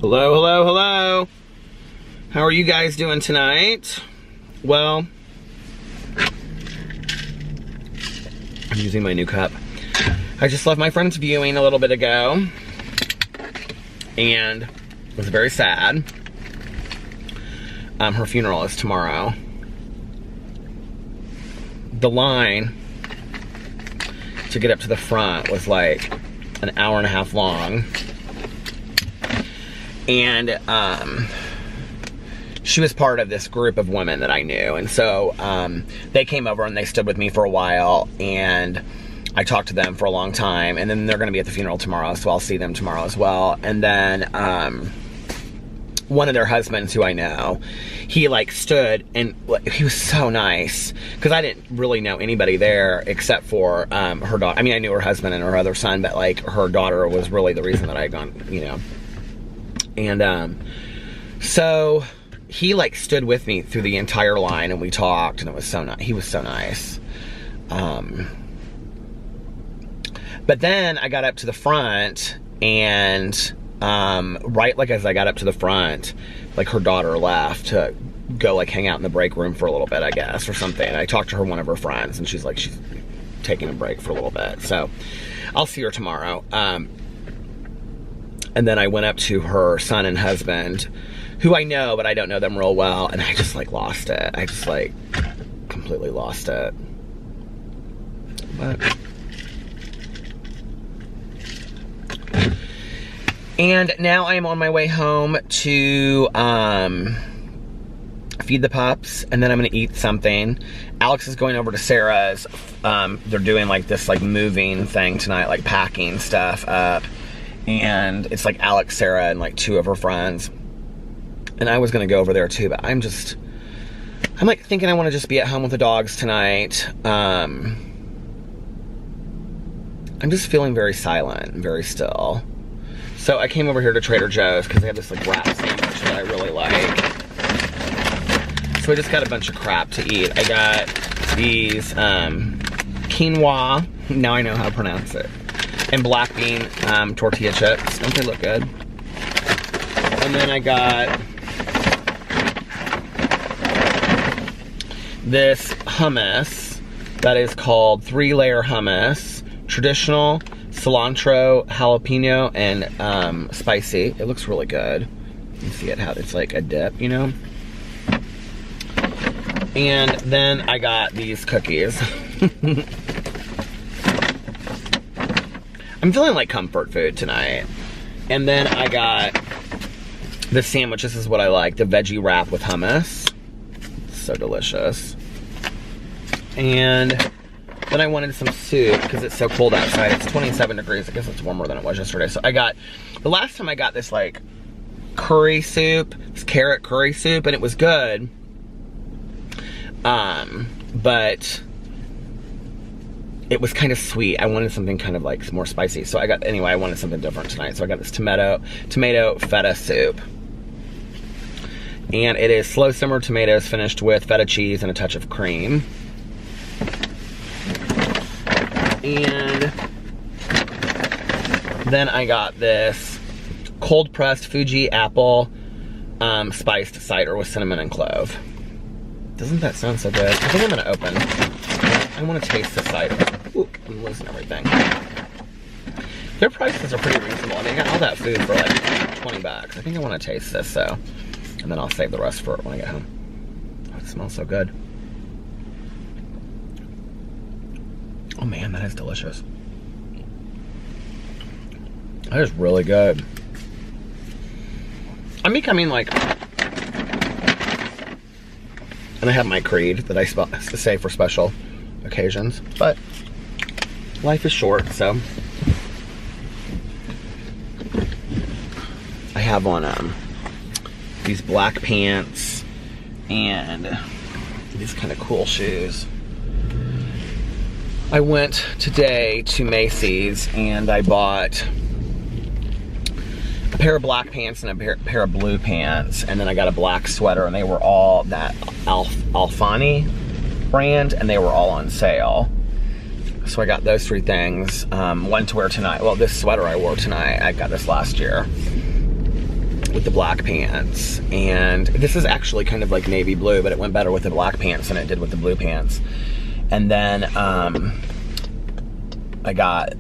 Hello, hello, hello. How are you guys doing tonight? Well, I'm using my new cup. I just left my friend's viewing a little bit ago, and it was very sad. Her funeral is tomorrow. The line to get up to the front was like an hour and a half long. And she was part of this group of women that I knew. And so they came over and they stood with me for a while, and I talked to them for a long time. And then they're going to be at the funeral tomorrow, so I'll see them tomorrow as well. And then one of their husbands who I know, he like stood, and he was so nice, because I didn't really know anybody there except for her daughter. I mean, I knew her husband and her other son, but like her daughter was really the reason that I had gone, you know. And so he like stood with me through the entire line, and we talked, and it was so nice. He was so nice. But then I got up to the front, and right like as I got up to the front, like her daughter left to go like hang out in the break room for a little bit, I guess, or something. And I talked to her, one of her friends, and she's like, she's taking a break for a little bit. So I'll see her tomorrow. And then I went up to her son and husband, who I know, but I don't know them real well. And I just like lost it. I just like completely lost it. But and now I am on my way home to feed the pups, and then I'm gonna eat something. Alex is going over to Sarah's. They're doing like this like moving thing tonight, like packing stuff up. And it's like Alex, Sarah, and like two of her friends. And I was gonna go over there too, but I'm like thinking I wanna just be at home with the dogs tonight. I'm just feeling very silent and very still. So I came over here to Trader Joe's because they have this like wrap sandwich that I really like. So I just got a bunch of crap to eat. I got these quinoa, now I know how to pronounce it, and black bean tortilla chips. Don't they look good? And then I got this hummus that is called 3-layer hummus, traditional, cilantro, jalapeno, and spicy. It looks really good. You can see it, how it's like a dip, you know? And then I got these cookies. I'm feeling like comfort food tonight. And then I got the sandwich. This is what I like, the veggie wrap with hummus. It's so delicious. And then I wanted some soup because it's so cold outside. It's 27 degrees. I guess it's warmer than it was yesterday. So I got, the last time I got this like curry soup, this carrot curry soup, and it was good. But it was kind of sweet. I wanted something kind of like more spicy. So I got, anyway, I wanted something different tonight. So I got this tomato feta soup. And it is slow simmered tomatoes finished with feta cheese and a touch of cream. And then I got this cold pressed Fuji apple spiced cider with cinnamon and clove. Doesn't that sound so good? I think I'm gonna open. I want to taste the cider. Ooh, I'm losing everything. Their prices are pretty reasonable. I mean, I got all that food for like 20 bucks. I think I want to taste this, so. And then I'll save the rest for when I get home. Oh, it smells so good. Oh man, that is delicious. That is really good. I'm becoming like, and I have my creed that I say for special occasions, but life is short, so I have on these black pants and these kind of cool shoes. I went today to Macy's and I bought a pair of black pants and a pair of blue pants, and then I got a black sweater, and they were all that Alfani brand, and they were all on sale. So I got those three things. One to wear tonight. Well, this sweater I wore tonight, I got this last year. with the black pants. And this is actually kind of like navy blue, but it went better with the black pants than it did with the blue pants. And then I got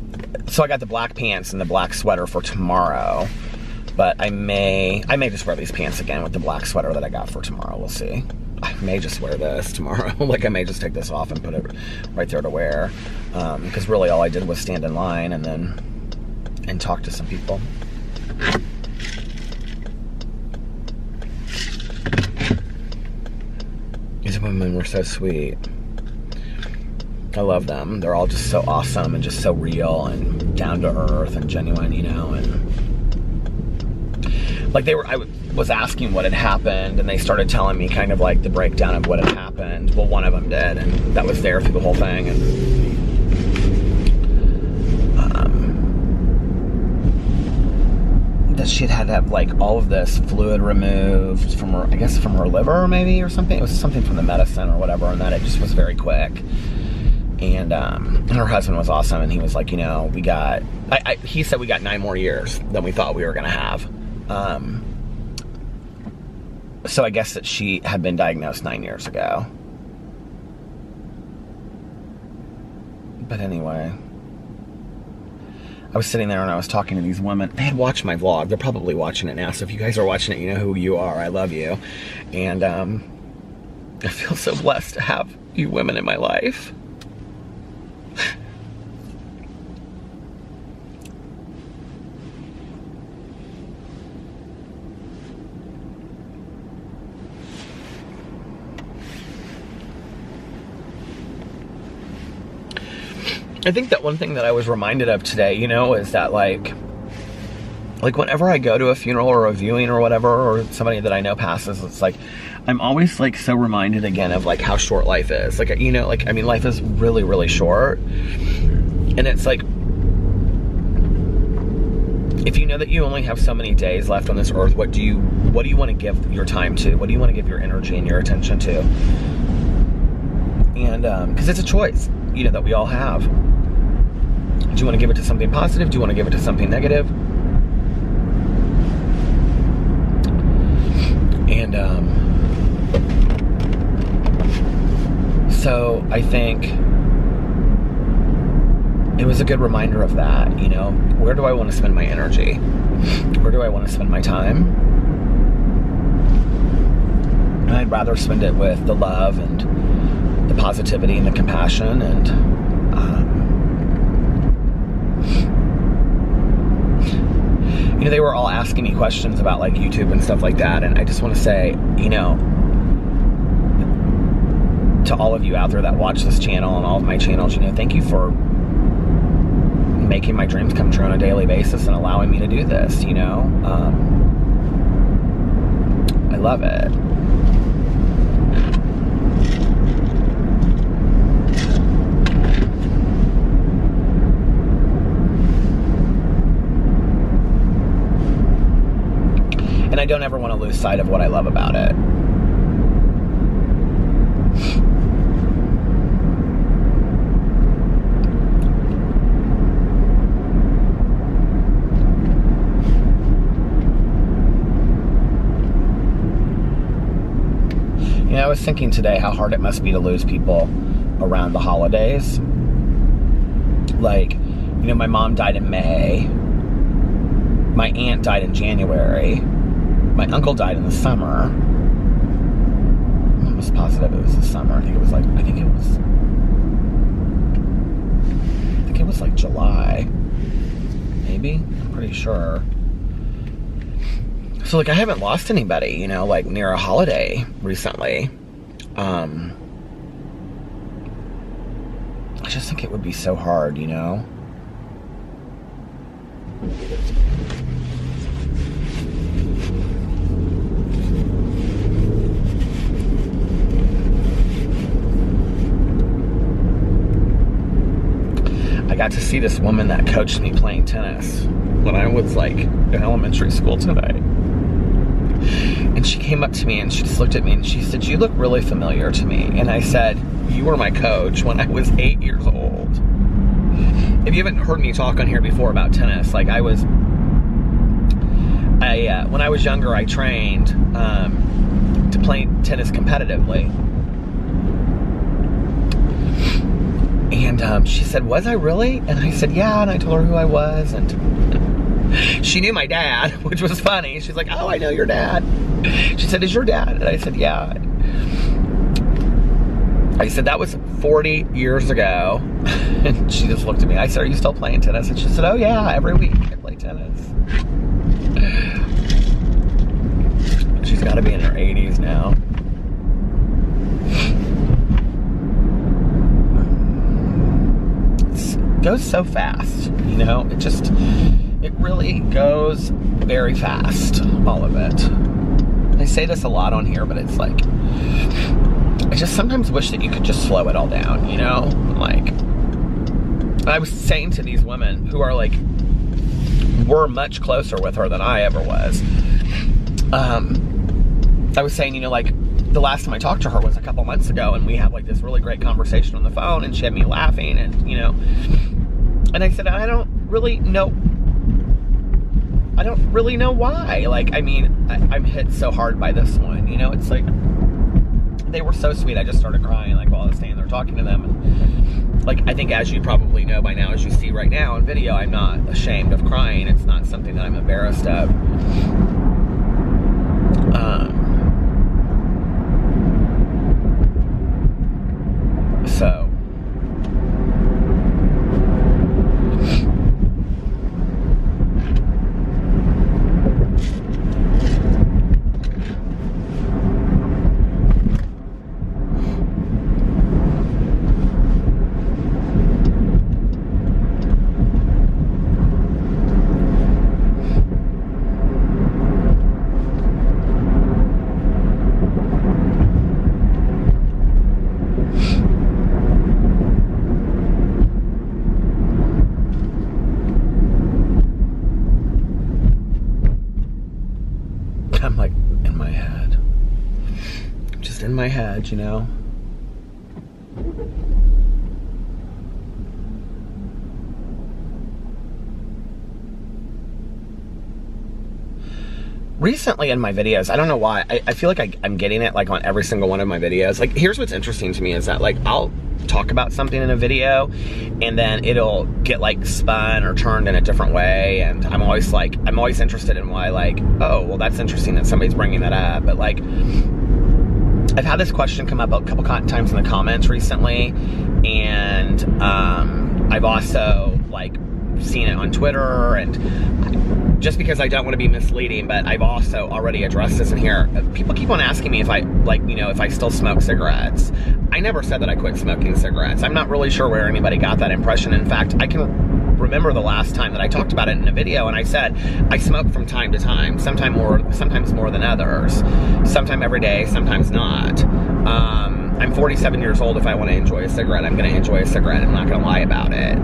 the black pants and the black sweater for tomorrow. But I may just wear these pants again with the black sweater that I got for tomorrow. We'll see. I may just wear this tomorrow. Like, I may just take this off and put it right there to wear. Because really all I did was stand in line and talk to some people. These women were so sweet. I love them. They're all just so awesome and just so real and down to earth and genuine, you know, and like I was asking what had happened, and they started telling me kind of like the breakdown of what had happened. Well, one of them did, and that was there through the whole thing. And that she had to have like all of this fluid removed from her, I guess from her liver maybe or something. It was something from the medicine or whatever, and that it just was very quick. And her husband was awesome, and he was like, you know, he said we got 9 more years than we thought we were gonna have. So I guess that she had been diagnosed 9 years ago. But anyway, I was sitting there and I was talking to these women. They had watched my vlog. They're probably watching it now. So if you guys are watching it, you know who you are. I love you. And I feel so blessed to have you women in my life. I think that one thing that I was reminded of today, you know, is that like whenever I go to a funeral or a viewing or whatever, or somebody that I know passes, it's like, I'm always like so reminded again of like how short life is. Like, you know, like, I mean, life is really, really short. And it's like, if you know that you only have so many days left on this earth, what do you want to give your time to? What do you want to give your energy and your attention to? And, because it's a choice, you know, that we all have. Do you want to give it to something positive? Do you want to give it to something negative? And so I think it was a good reminder of that, you know. Where do I want to spend my energy? Where do I want to spend my time? And I'd rather spend it with the love and the positivity and the compassion and you know, they were all asking me questions about like YouTube and stuff like that, and I just want to say, you know, to all of you out there that watch this channel and all of my channels, you know, thank you for making my dreams come true on a daily basis and allowing me to do this, you know. I love it. And I don't ever want to lose sight of what I love about it. You know, I was thinking today how hard it must be to lose people around the holidays. Like, you know, my mom died in May. My aunt died in January. My uncle died in the summer. I'm almost positive it was the summer. I think it was like July. Maybe? I'm pretty sure. So like I haven't lost anybody, you know, like near a holiday recently. I just think it would be so hard, you know? I got to see this woman that coached me playing tennis when I was like in elementary school today. And she came up to me and she just looked at me and she said, "You look really familiar to me." And I said, "You were my coach when I was 8 years old." If you haven't heard me talk on here before about tennis, like I when I was younger, I trained to play tennis competitively. And she said, was I really? And I said, yeah, and I told her who I was, and she knew my dad, which was funny. She's like, oh, I know your dad. She said, is your dad? And I said, yeah. I said, that was 40 years ago. And she just looked at me. I said, are you still playing tennis? And she said, oh yeah, every week I play tennis. She's got to be in her 80s now. It goes so fast, you know? It really goes very fast, all of it. I say this a lot on here, but it's like, I just sometimes wish that you could just slow it all down, you know? Like, I was saying to these women who are like, were much closer with her than I ever was. I was saying, you know, like, the last time I talked to her was a couple months ago, and we had like this really great conversation on the phone, and she had me laughing, and, you know, and I said, I don't really know why. Like, I mean, I'm hit so hard by this one, you know? It's like, they were so sweet. I just started crying, like, while I was standing there talking to them. And, like, I think, as you probably know by now, as you see right now on video, I'm not ashamed of crying. It's not something that I'm embarrassed of. So. I'm like in my head. Just in my head, you know? Recently in my videos, I don't know why, I feel like I'm getting it like on every single one of my videos. Like, here's what's interesting to me is that, like, I'll talk about something in a video and then it'll get like spun or turned in a different way, and I'm always interested in why, like, oh, well, that's interesting that somebody's bringing that up. But like, I've had this question come up a couple times in the comments recently, and I've also like seen it on Twitter, and just because I don't want to be misleading, but I've also already addressed this in here. People keep on asking me if I, like, you know, if I still smoke cigarettes. I never said that I quit smoking cigarettes. I'm not really sure where anybody got that impression. In fact, I can remember the last time that I talked about it in a video, and I said I smoke from time to time, sometimes more than others, sometimes every day, sometimes not. I'm 47 years old. If I want to enjoy a cigarette, I'm going to enjoy a cigarette. I'm not going to lie about it.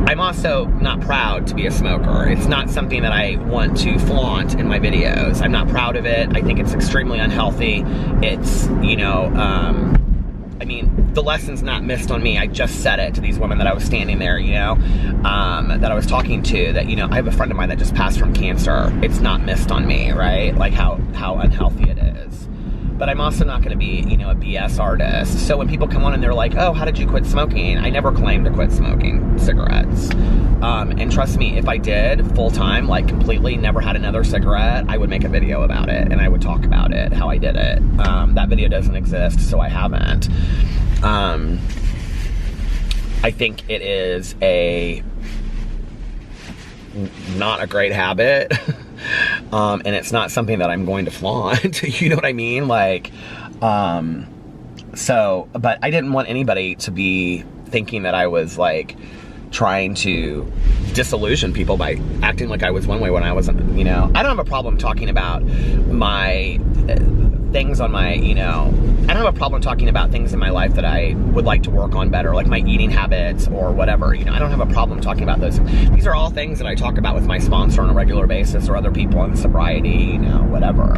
I'm also not proud to be a smoker. It's not something that I want to flaunt in my videos. I'm not proud of it. I think it's extremely unhealthy. It's, you know, I mean, the lesson's not missed on me. I just said it to these women that I was standing there, you know, that I was talking to, that, you know, I have a friend of mine that just passed from cancer. It's not missed on me, right? Like how unhealthy it is. But I'm also not going to be, you know, a BS artist. So when people come on and they're like, oh, how did you quit smoking? I never claimed to quit smoking cigarettes. And trust me, if I did full time, like completely never had another cigarette, I would make a video about it and I would talk about it, how I did it. That video doesn't exist, so I haven't. I think it is not a great habit. And it's not something that I'm going to flaunt, you know what I mean? Like, so, but I didn't want anybody to be thinking that I was like trying to disillusion people by acting like I was one way when I wasn't, you know. I don't have a problem talking about my things on my, you know, I don't have a problem talking about things in my life that I would like to work on better, like my eating habits or whatever, you know. I don't have a problem talking about those. These are all things that I talk about with my sponsor on a regular basis, or other people in sobriety, you know, whatever.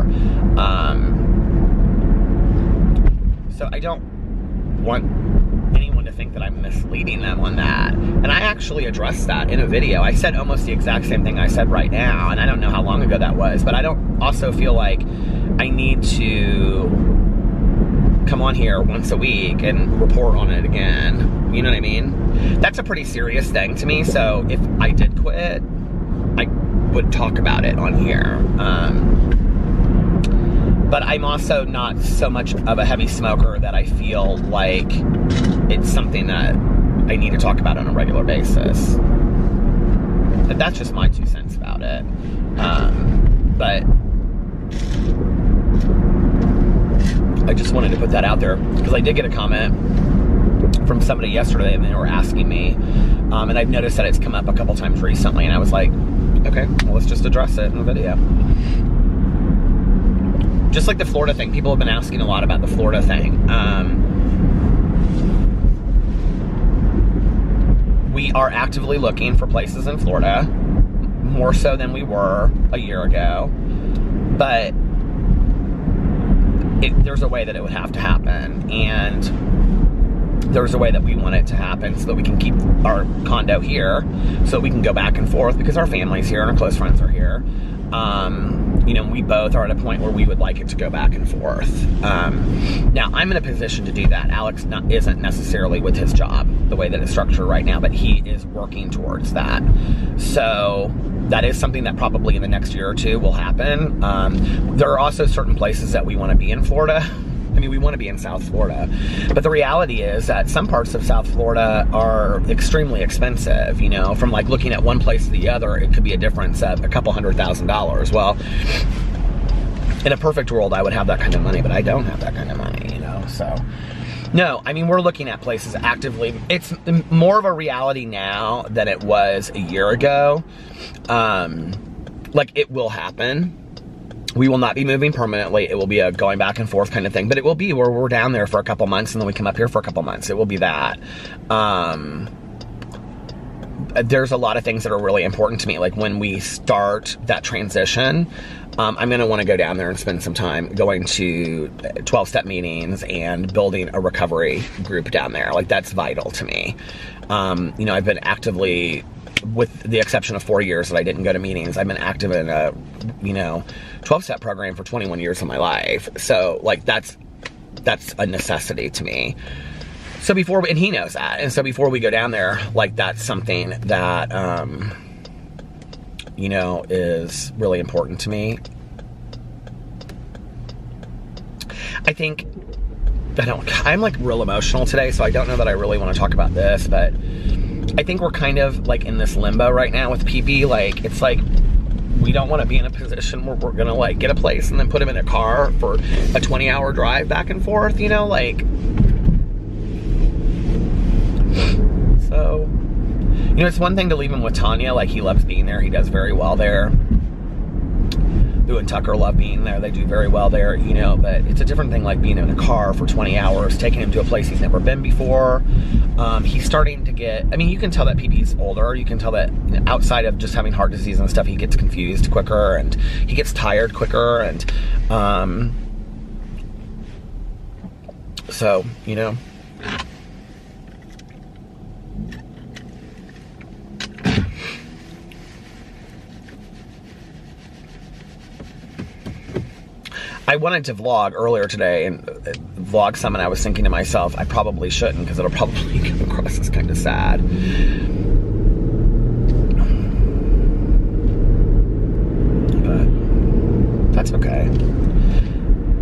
So I don't want anyone to think that I'm misleading them on that. And I actually addressed that in a video. I said almost the exact same thing I said right now, and I don't know how long ago that was, but I don't also feel like I need to come on here once a week and report on it again. You know what I mean? That's a pretty serious thing to me, so if I did quit, I would talk about it on here. But I'm also not so much of a heavy smoker that I feel like it's something that I need to talk about on a regular basis. But that's just my 2 cents about it. But I just wanted to put that out there because I did get a comment from somebody yesterday and they were asking me, and I've noticed that it's come up a couple times recently, and I was like, okay, well, let's just address it in the video. Just like the Florida thing, people have been asking a lot about the Florida thing. We are actively looking for places in Florida, more so than we were a year ago, but there's a way that it would have to happen, and there's a way that we want it to happen so that we can keep our condo here, so we can go back and forth because our family's here and our close friends are here. You know, we both are at a point where we would like it to go back and forth. Now, I'm in a position to do that. Alex isn't necessarily with his job the way that it's structured right now, but he is working towards that. So that is something that probably in the next year or two will happen. There are also certain places that we want to be in Florida. I mean, we want to be in South Florida, but the reality is that some parts of South Florida are extremely expensive, you know, from like looking at one place to the other, it could be a difference of a couple $100,000. Well, in a perfect world, I would have that kind of money, but I don't have that kind of money, you know, so. No, I mean, we're looking at places actively. It's more of a reality now than it was a year ago. Like, it will happen. We will not be moving permanently. It will be a going back and forth kind of thing, but it will be where we're down there for a couple months and then we come up here for a couple months. It will be that. There's a lot of things that are really important to me. Like when we start that transition, I'm going to want to go down there and spend some time going to 12-step meetings and building a recovery group down there. Like that's vital to me. You know, I've been actively, with the exception of 4 years that I didn't go to meetings, I've been active in a, you know, 12-step program for 21 years of my life. So like that's a necessity to me. So before, and he knows that. And so before we go down there, like that's something that, you know, is really important to me. I think, I'm like real emotional today, so I don't know that I really want to talk about this, but I think we're kind of like in this limbo right now with PP. Like, it's like, we don't want to be in a position where we're going to like get a place and then put him in a car for a 20-hour drive back and forth, you know, like, so, you know, it's one thing to leave him with Tanya, like he loves being there, he does very well there. Lou and Tucker love being there, they do very well there, you know, but it's a different thing like being in a car for 20 hours, taking him to a place he's never been before. He's starting to get, I mean, you can tell that PP's older, you can tell that, you know, outside of just having heart disease and stuff, he gets confused quicker and he gets tired quicker, and so, you know. I wanted to vlog earlier today and vlog some, and I was thinking to myself, I probably shouldn't because it'll probably come across as kind of sad. But that's okay.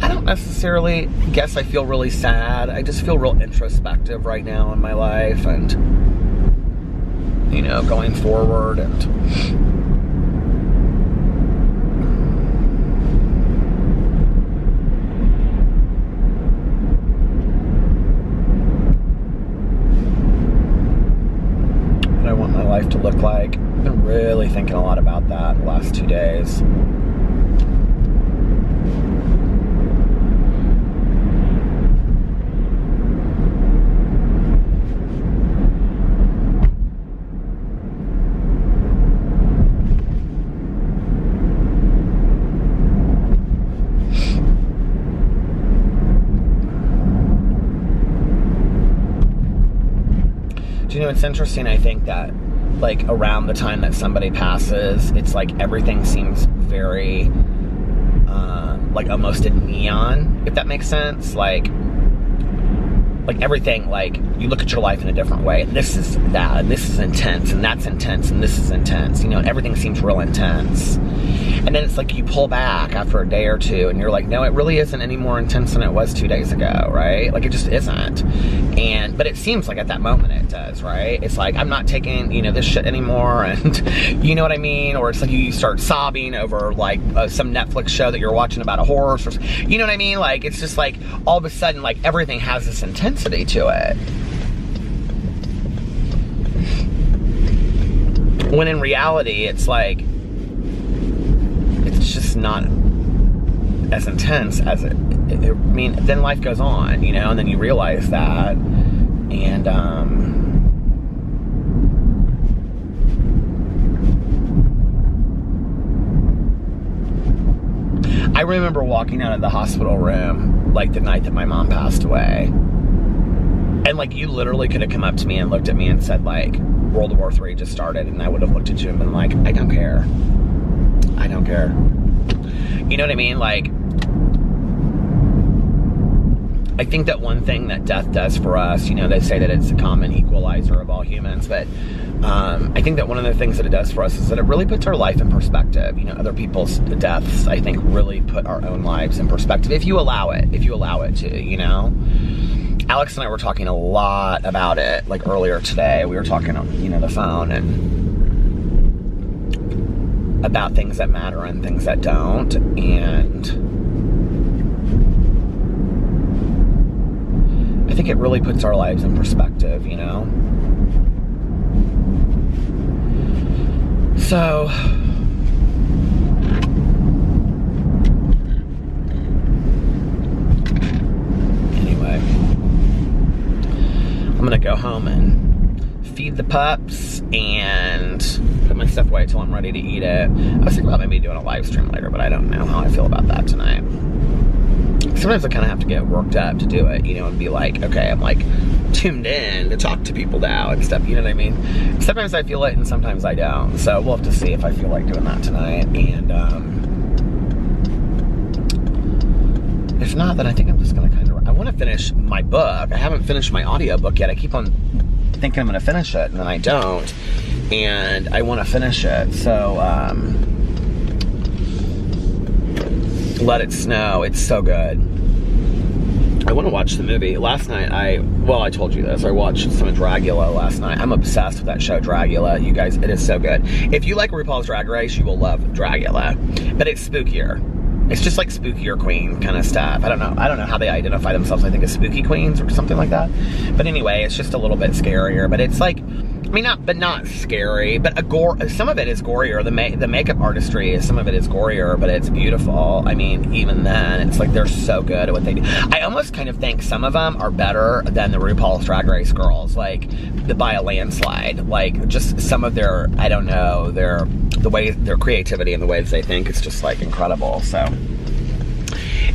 I don't necessarily guess I feel really sad. I just feel real introspective right now in my life and, you know, going forward and... life to look like. I've been really thinking a lot about that the last 2 days. Do you know, it's interesting, I think that, like, around the time that somebody passes, it's like everything seems very, like, almost in neon, if that makes sense. Like everything, like, you look at your life in a different way. This is that, and this is intense, and that's intense, and this is intense. You know, everything seems real intense. And then it's like you pull back after a day or two, and you're like, no, it really isn't any more intense than it was 2 days ago, right? Like, it just isn't. But it seems like at that moment it does, right? It's like, I'm not taking, you know, this shit anymore, and you know what I mean? Or it's like you start sobbing over, like, some Netflix show that you're watching about a horse, or, you know what I mean? Like, it's just like, all of a sudden, like, everything has this intensity to it. When in reality, it's like, it's just not as intense as I mean, then life goes on, you know, and then you realize that. And, I remember walking out of the hospital room, like, the night that my mom passed away. And, like, you literally could have come up to me and looked at me and said, like, World War III just started, and I would have looked at you and been like, I don't care. I don't care. You know what I mean? Like, I think that one thing that death does for us, you know, they say that it's a common equalizer of all humans, but I think that one of the things that it does for us is that it really puts our life in perspective. You know, other people's deaths, I think, really put our own lives in perspective, if you allow it to, you know? Alex and I were talking a lot about it, like, earlier today. We were talking on, you know, the phone, and about things that matter and things that don't, and I think it really puts our lives in perspective, you know? So, anyway, I'm gonna go home and feed the pups and put my stuff away till I'm ready to eat it. I was thinking about maybe doing a live stream later, but I don't know how I feel about that tonight. Sometimes I kind of have to get worked up to do it, you know, and be like, okay, I'm like tuned in to talk to people now and stuff, you know what I mean? Sometimes I feel it and sometimes I don't. So we'll have to see if I feel like doing that tonight. And if not, then I think I'm just gonna kind of, I want to finish my book. I haven't finished my audiobook yet. I keep on thinking I'm gonna finish it and then I don't. And I want to finish it. So, Let It Snow, it's so good. I want to watch the movie. Last night, I told you this. I watched some of Dragula last night. I'm obsessed with that show, Dragula. You guys, it is so good. If you like RuPaul's Drag Race, you will love Dragula. But it's spookier. It's just like spookier queen kind of stuff. I don't know how they identify themselves. I think as spooky queens or something like that. But anyway, it's just a little bit scarier. But it's like, I mean, not scary, but some of it is gorier. The makeup artistry, some of it is gorier, but it's beautiful. I mean, even then, it's like they're so good at what they do. I almost kind of think some of them are better than the RuPaul's Drag Race girls, like by a landslide. Like just some of their, I don't know, their creativity and the ways they think, it's just like incredible. So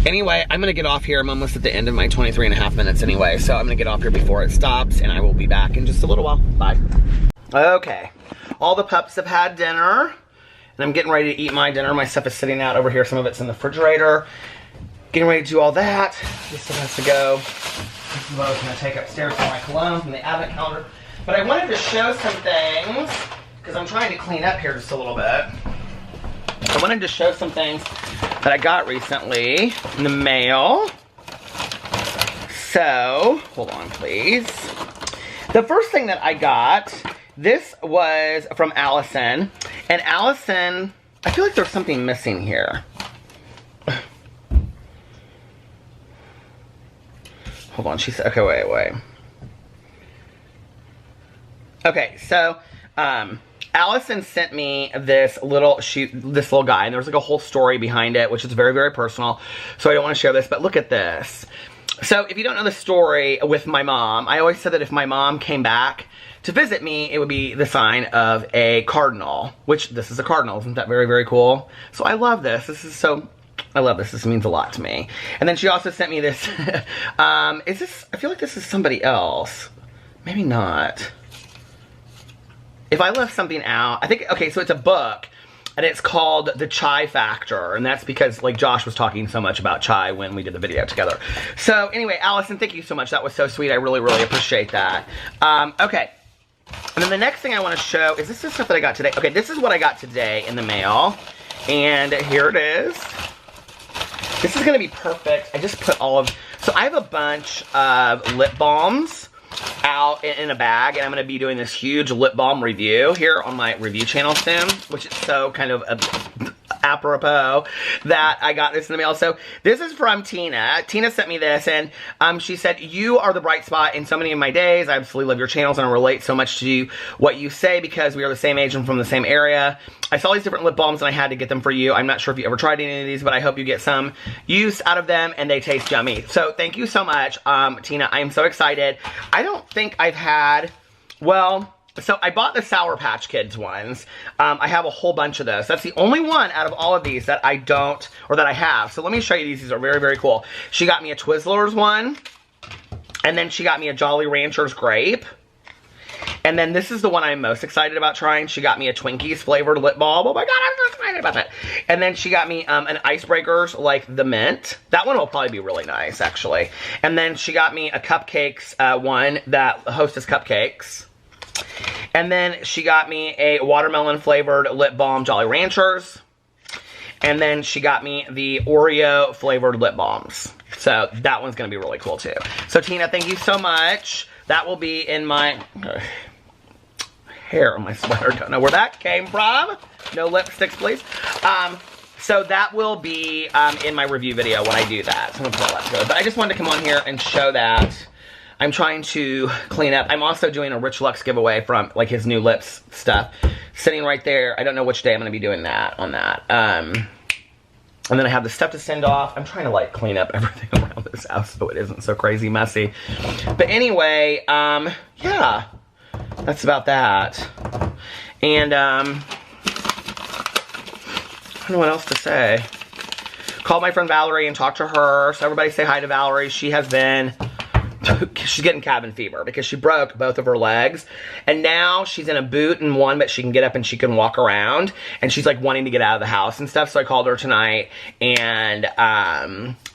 anyway, I'm gonna get off here. I'm almost at the end of my 23.5 minutes anyway, so I'm gonna get off here before it stops, and I will be back in just a little while. Bye. Okay, all the pups have had dinner, and I'm getting ready to eat my dinner. My stuff is sitting out over here. Some of it's in the refrigerator. Getting ready to do all that. This stuff has to go. This is what I was gonna take upstairs for my cologne from the advent calendar. But I wanted to show some things, because I'm trying to clean up here just a little bit. I wanted to show some things that I got recently in the mail. So, hold on please. The first thing that I got, this was from Allison. And Allison, I feel like there's something missing here. Hold on, she said, okay, wait. Okay, so, Allison sent me this little guy, and there's like a whole story behind it, which is very, very personal, so I don't want to share this, but look at this. So, if you don't know the story with my mom, I always said that if my mom came back to visit me, it would be the sign of a cardinal, which this is a cardinal. Isn't that very, very cool? So, I love this. I love this. This means a lot to me. And then she also sent me this, I feel like this is somebody else. Maybe not. if I left something out, I think, okay, so it's a book, and it's called The Chai Factor, and that's because, like, Josh was talking so much about chai when we did the video together. So, anyway, Allison, thank you so much. That was so sweet. I really, really appreciate that. Okay. And then the next thing I want to show is this is stuff that I got today. Okay, this is what I got today in the mail, and here it is. This is going to be perfect. I just put all of... So, I have a bunch of lip balms out in a bag, and I'm going to be doing this huge lip balm review here on my review channel soon, which is so kind of apropos that I got this in the mail. So this is from Tina. Tina sent me this, and she said, you are the bright spot in so many of my days. I absolutely love your channels, and I relate so much to what you say because we are the same age and from the same area. I saw these different lip balms, and I had to get them for you. I'm not sure if you ever tried any of these, but I hope you get some use out of them, and they taste yummy. So thank you so much, Tina. I am so excited. I don't think I've had, well... So I bought the Sour Patch Kids ones. I have a whole bunch of those. That's the only one out of all of these that I don't, or that I have. So let me show you these. These are very, very cool. She got me a Twizzlers one. And then she got me a Jolly Ranchers Grape. And then this is the one I'm most excited about trying. She got me a Twinkies flavored lip balm. Oh my god, I'm so excited about that. And then she got me an Icebreakers, like the mint. That one will probably be really nice, actually. And then she got me a Cupcakes one, that Hostess Cupcakes. And then she got me a watermelon flavored lip balm Jolly Ranchers. And then she got me the Oreo flavored lip balms. So that one's going to be really cool too. So Tina, thank you so much. That will be in my hair on my sweater. Don't know where that came from. No lipsticks, please. So that will be in my review video when I do that. So I'm going to pull that together. But I just wanted to come on here and show that. I'm trying to clean up. I'm also doing a Rich Lux giveaway from, like, his new lips stuff. Sitting right there. I don't know which day I'm going to be doing that on that. And then I have the stuff to send off. I'm trying to, like, clean up everything around this house so it isn't so crazy messy. But anyway, yeah. That's about that. And, I don't know what else to say. Called my friend Valerie and talked to her. So everybody say hi to Valerie. She has been... She's getting cabin fever because she broke both of her legs, and now she's in a boot in one, but she can get up and she can walk around, and she's like wanting to get out of the house and stuff. So I called her tonight, and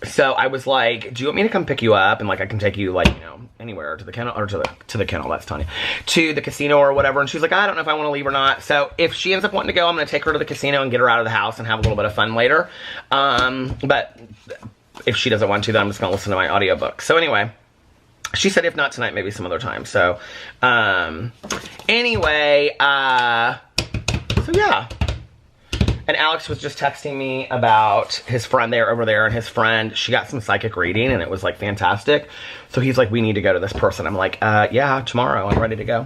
so I was like, do you want me to come pick you up, and like I can take you, like, you know, anywhere, to the kennel, or to the kennel, that's Tanya, to the casino or whatever. And she's like, I don't know if I want to leave or not. So if she ends up wanting to go, I'm going to take her to the casino and get her out of the house and have a little bit of fun later. But if she doesn't want to, then I'm just going to listen to my audiobook. So anyway, she said if not tonight, maybe some other time. So, anyway, so yeah. And Alex was just texting me about his friend over there, and his friend, she got some psychic reading, and it was, like, fantastic. So he's like, we need to go to this person. I'm like, yeah, tomorrow. I'm ready to go.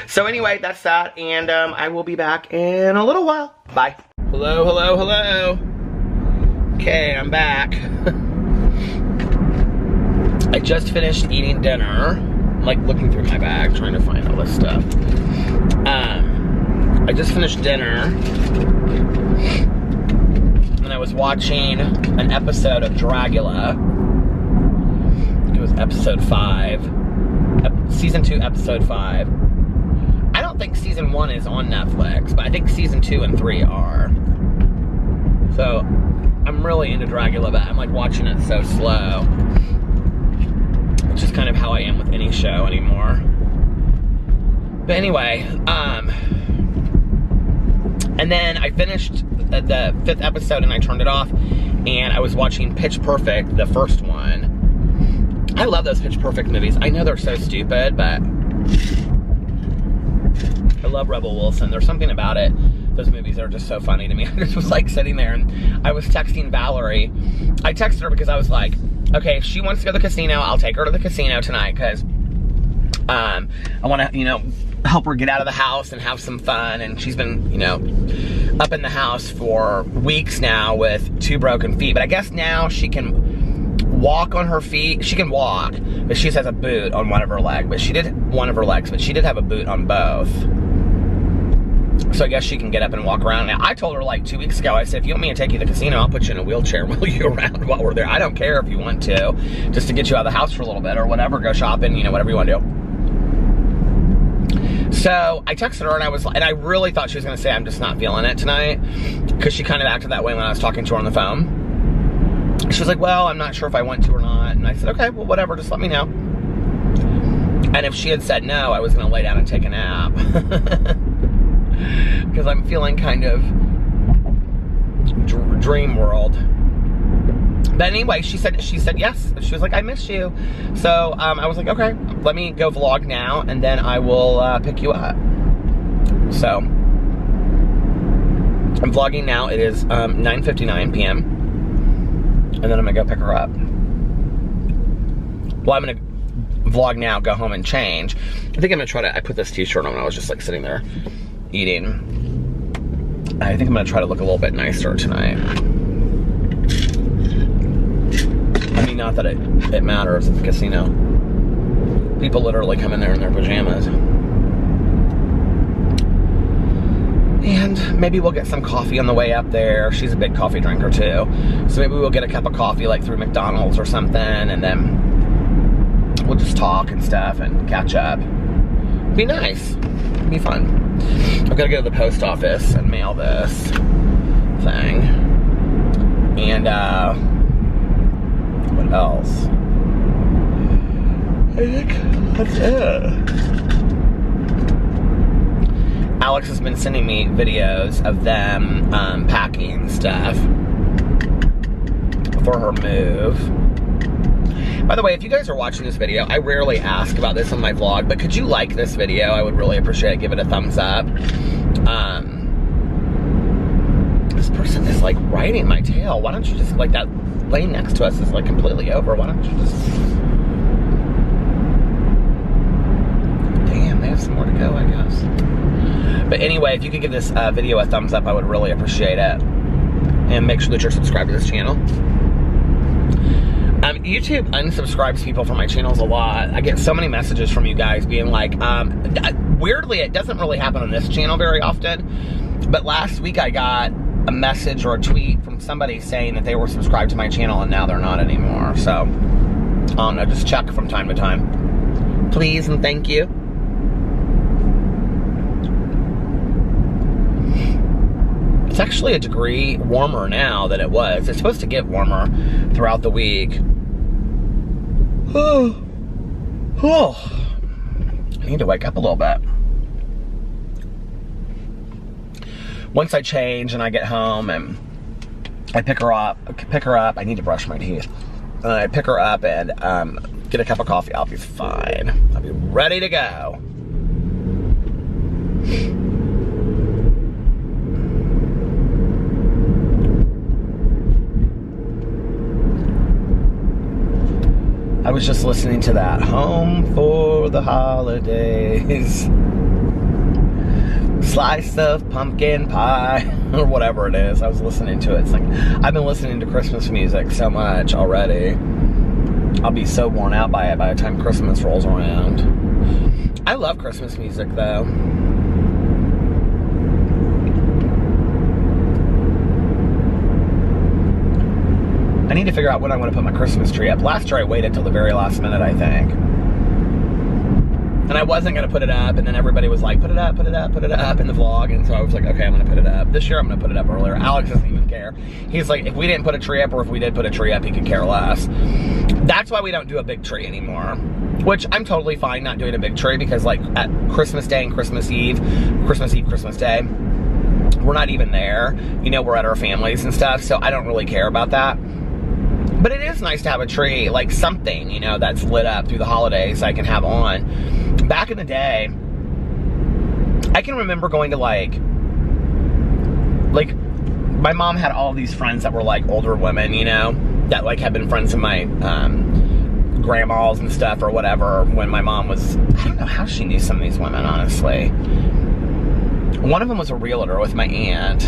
So anyway, that's that, and I will be back in a little while. Bye. Hello, hello, hello. Okay, I'm back. I just finished eating dinner. I'm like looking through my bag, trying to find all this stuff. I just finished dinner, and I was watching an episode of Dragula. I think it was episode 5. Season 2, episode 5. I don't think season 1 is on Netflix, but I think season 2 and 3 are. So, I'm really into Dragula, but I'm like watching it so slow. Which is kind of how I am with any show anymore. But anyway, and then I finished the 5th episode and I turned it off, and I was watching Pitch Perfect, the first one. I love those Pitch Perfect movies. I know they're so stupid, but I love Rebel Wilson. There's something about it. Those movies are just so funny to me. I just was like sitting there, and I was texting Valerie. I texted her because I was like, okay, if she wants to go to the casino, I'll take her to the casino tonight, because I want to, you know, help her get out of the house and have some fun. And she's been, you know, up in the house for weeks now with 2 broken feet. But I guess now she can walk on her feet. She can walk, but she just has a boot on one of her legs. But she did have a boot on both. So I guess she can get up and walk around. Now, I told her like 2 weeks ago, I said, if you want me to take you to the casino, I'll put you in a wheelchair and wheel you around while we're there. I don't care if you want to, just to get you out of the house for a little bit or whatever, go shopping, you know, whatever you want to do. So I texted her and I really thought she was gonna say I'm just not feeling it tonight, because she kind of acted that way when I was talking to her on the phone. She was like, well, I'm not sure if I want to or not. And I said, okay, well, whatever, just let me know. And if she had said no, I was gonna lay down and take a nap. Because I'm feeling kind of dream world. But anyway, she said yes. She was like, I miss you. So I was like, okay, let me go vlog now, and then I will pick you up. So I'm vlogging now. It is 9:59 p.m. and then I'm gonna go pick her up. Well, I'm gonna vlog now, go home and change. I think I'm gonna try to, I put this t-shirt on when I was just like sitting there eating. I think I'm gonna try to look a little bit nicer tonight. I mean, not that it matters at the casino. People literally come in there in their pajamas. And maybe we'll get some coffee on the way up there. She's a big coffee drinker too. So maybe we'll get a cup of coffee like through McDonald's or something, and then we'll just talk and stuff and catch up. Be nice. Be fun. I've got to go to the post office and mail this thing. And what else? I think that's it. Alex has been sending me videos of them packing stuff for her move. By the way, if you guys are watching this video, I rarely ask about this on my vlog, but could you like this video? I would really appreciate it. Give it a thumbs up. This person is like riding my tail. Why don't you just, like, that lane next to us is like completely over. Why don't you just... Damn, they have some more to go, I guess. But anyway, if you could give this video a thumbs up, I would really appreciate it. And make sure that you're subscribed to this channel. YouTube unsubscribes people from my channels a lot. I get so many messages from you guys being like, weirdly, it doesn't really happen on this channel very often, but last week I got a message or a tweet from somebody saying that they were subscribed to my channel and now they're not anymore. So, I don't know, just check from time to time. Please and thank you. It's actually a degree warmer now than it was. It's supposed to get warmer throughout the week. Oh, I need to wake up a little bit. Once I change and I get home and I pick her up, I need to brush my teeth. And I pick her up and get a cup of coffee, I'll be fine. I'll be ready to go. I was just listening to that Home for the Holidays. Slice of pumpkin pie, or whatever it is. I was listening to it. It's like, I've been listening to Christmas music so much already. I'll be so worn out by it by the time Christmas rolls around. I love Christmas music though. I need to figure out when I want to put my Christmas tree up. Last year I waited till the very last minute, I think. And I wasn't going to put it up, and then everybody was like, put it up, put it up, put it up in the vlog. And so I was like, okay, I'm going to put it up. This year I'm going to put it up earlier. Alex doesn't even care. He's like, if we didn't put a tree up, or if we did put a tree up, he could care less. That's why we don't do a big tree anymore. Which I'm totally fine not doing a big tree, because like at Christmas Day and Christmas Eve, Christmas Day, we're not even there. You know, we're at our families and stuff, so I don't really care about that. But it is nice to have a tree, like something, you know, that's lit up through the holidays I can have on. Back in the day, I can remember going to like my mom had all these friends that were like older women, you know, that like had been friends of my grandmas and stuff or whatever when my mom was, I don't know how she knew some of these women, honestly. One of them was a realtor with my aunt.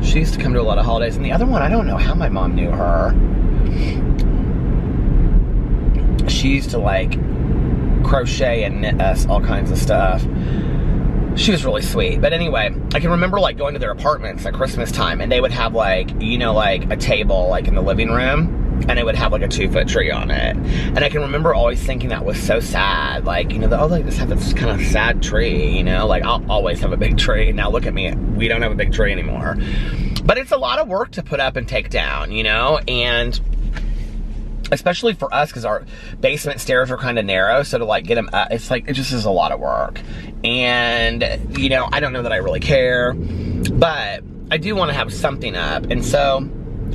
She used to come to a lot of holidays, and the other one, I don't know how my mom knew her. She used to like crochet and knit us all kinds of stuff. She was really sweet. But anyway, I can remember like going to their apartments at Christmas time, and they would have like, you know, like a table like in the living room, and it would have like a 2-foot tree on it. And I can remember always thinking that was so sad. Like, you know, oh, like just have this kind of sad tree, you know, like I'll always have a big tree. Now look at me, we don't have a big tree anymore. But it's a lot of work to put up and take down, you know, and especially for us, because our basement stairs are kind of narrow, so to like get them up, it's like, it just is a lot of work. And, you know, I don't know that I really care, but I do want to have something up. And so,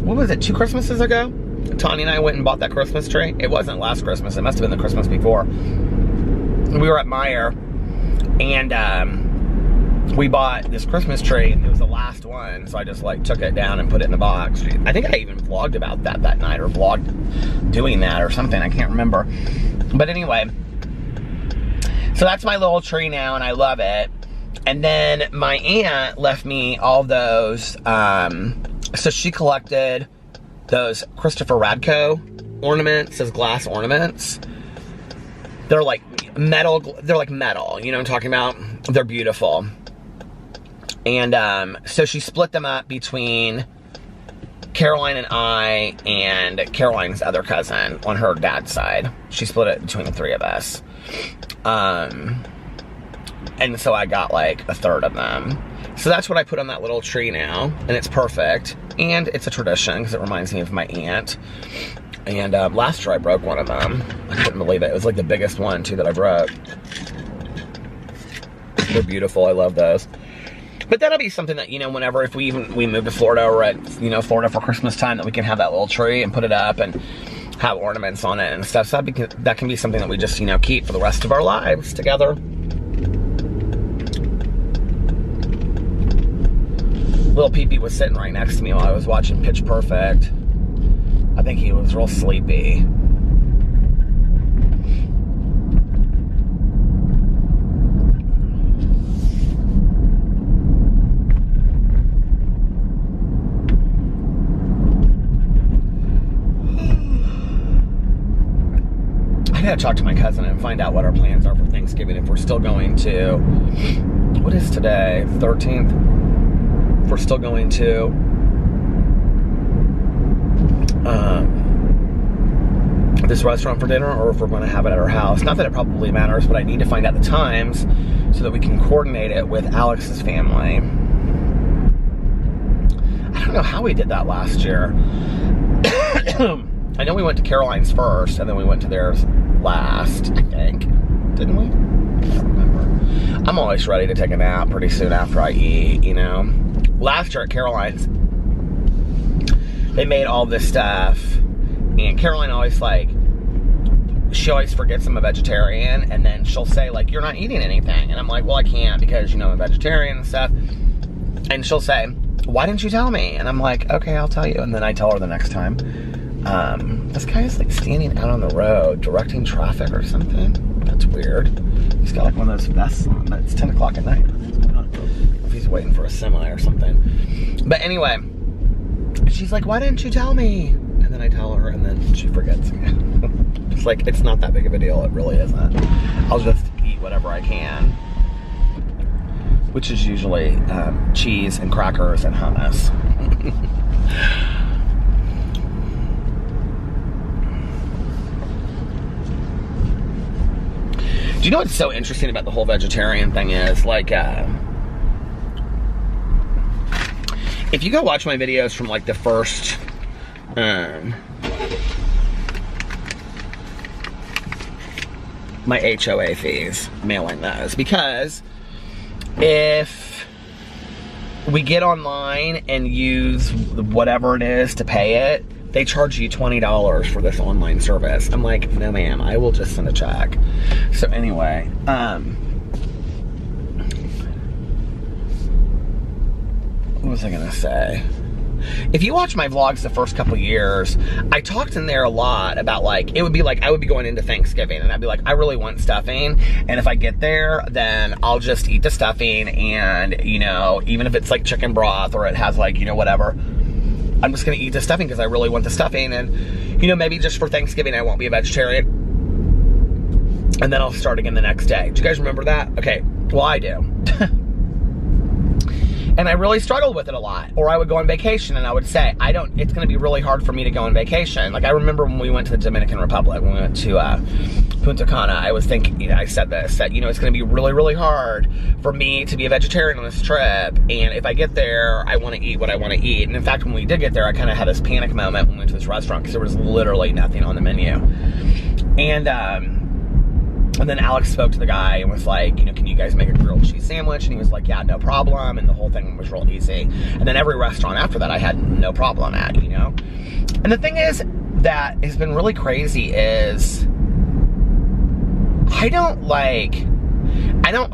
what was it, 2 Christmases ago? Tanya and I went and bought that Christmas tree. It wasn't last Christmas, it must have been the Christmas before. We were at Meijer, and we bought this Christmas tree, and it was the last one, so I just like took it down and put it in the box. I think I even vlogged about that night, or vlogged doing that or something, I can't remember. But anyway, so that's my little tree now, and I love it. And then my aunt left me all those, so she collected those Christopher Radko ornaments, those glass ornaments. They're like metal, you know what I'm talking about? They're beautiful. And so she split them up between Caroline and I and Caroline's other cousin on her dad's side. She split it between the 3 of us. And so I got like a 1/3 of them. So that's what I put on that little tree now, and it's perfect. And it's a tradition because it reminds me of my aunt. And last year I broke one of them. I couldn't believe it. It was like the biggest one too that I broke. They're beautiful, I love those. But that'll be something that, you know, whenever, if we move to Florida, or at, you know, Florida for Christmas time, that we can have that little tree and put it up and have ornaments on it and stuff. So that can be something that we just, you know, keep for the rest of our lives together. Little Pee-Pee was sitting right next to me while I was watching Pitch Perfect. I think he was real sleepy. I gotta talk to my cousin and find out what our plans are for Thanksgiving, if we're still going to, what is today, 13th? If we're still going to this restaurant for dinner, or if we're going to have it at our house. Not that it probably matters, but I need to find out the times so that we can coordinate it with Alex's family. I don't know how we did that last year. I know we went to Caroline's first, and then we went to theirs last, I think. Didn't we? I don't remember. I'm always ready to take a nap pretty soon after I eat, you know. Last year at Caroline's, they made all this stuff, and Caroline always like, she always forgets I'm a vegetarian, and then she'll say like, you're not eating anything, and I'm like, well, I can't because, you know, I'm a vegetarian and stuff. And she'll say, why didn't you tell me? And I'm like, okay, I'll tell you. And then I tell her the next time. This guy is like standing out on the road directing traffic or something. That's weird. He's got like one of those vests on, but it's 10 o'clock at night. If he's waiting for a semi or something. But anyway, she's like, why didn't you tell me? And then I tell her, and then she forgets again. It's like, it's not that big of a deal. It really isn't. I'll just eat whatever I can, which is usually cheese and crackers and hummus. Do you know what's so interesting about the whole vegetarian thing is? Like, if you go watch my videos from like the first, my HOA fees, mailing those, because if we get online and use whatever it is to pay it, they charge you $20 for this online service. I'm like, no ma'am, I will just send a check. So anyway, what was I gonna say? If you watch my vlogs the first couple years, I talked in there a lot about like, it would be like, I would be going into Thanksgiving and I'd be like, I really want stuffing. And if I get there, then I'll just eat the stuffing, and, you know, even if it's like chicken broth or it has like, you know, whatever, I'm just gonna eat the stuffing because I really want the stuffing. And, you know, maybe just for Thanksgiving, I won't be a vegetarian. And then I'll start again the next day. Do you guys remember that? Okay, well, I do. And I really struggled with it a lot. Or I would go on vacation and I would say, it's gonna be really hard for me to go on vacation. Like I remember when we went to the Dominican Republic, when we went to Punta Cana, I was thinking, I said this, that, it's gonna be really, really hard for me to be a vegetarian on this trip. And if I get there, I wanna eat what I wanna eat. And in fact, when we did get there, I kind of had this panic moment when we went to this restaurant because there was literally nothing on the menu. And then Alex spoke to the guy and was like, can you guys make a grilled cheese sandwich? And he was like, yeah, no problem. And the whole thing was real easy. And then every restaurant after that I had no problem at, And the thing is that has been really crazy is I don't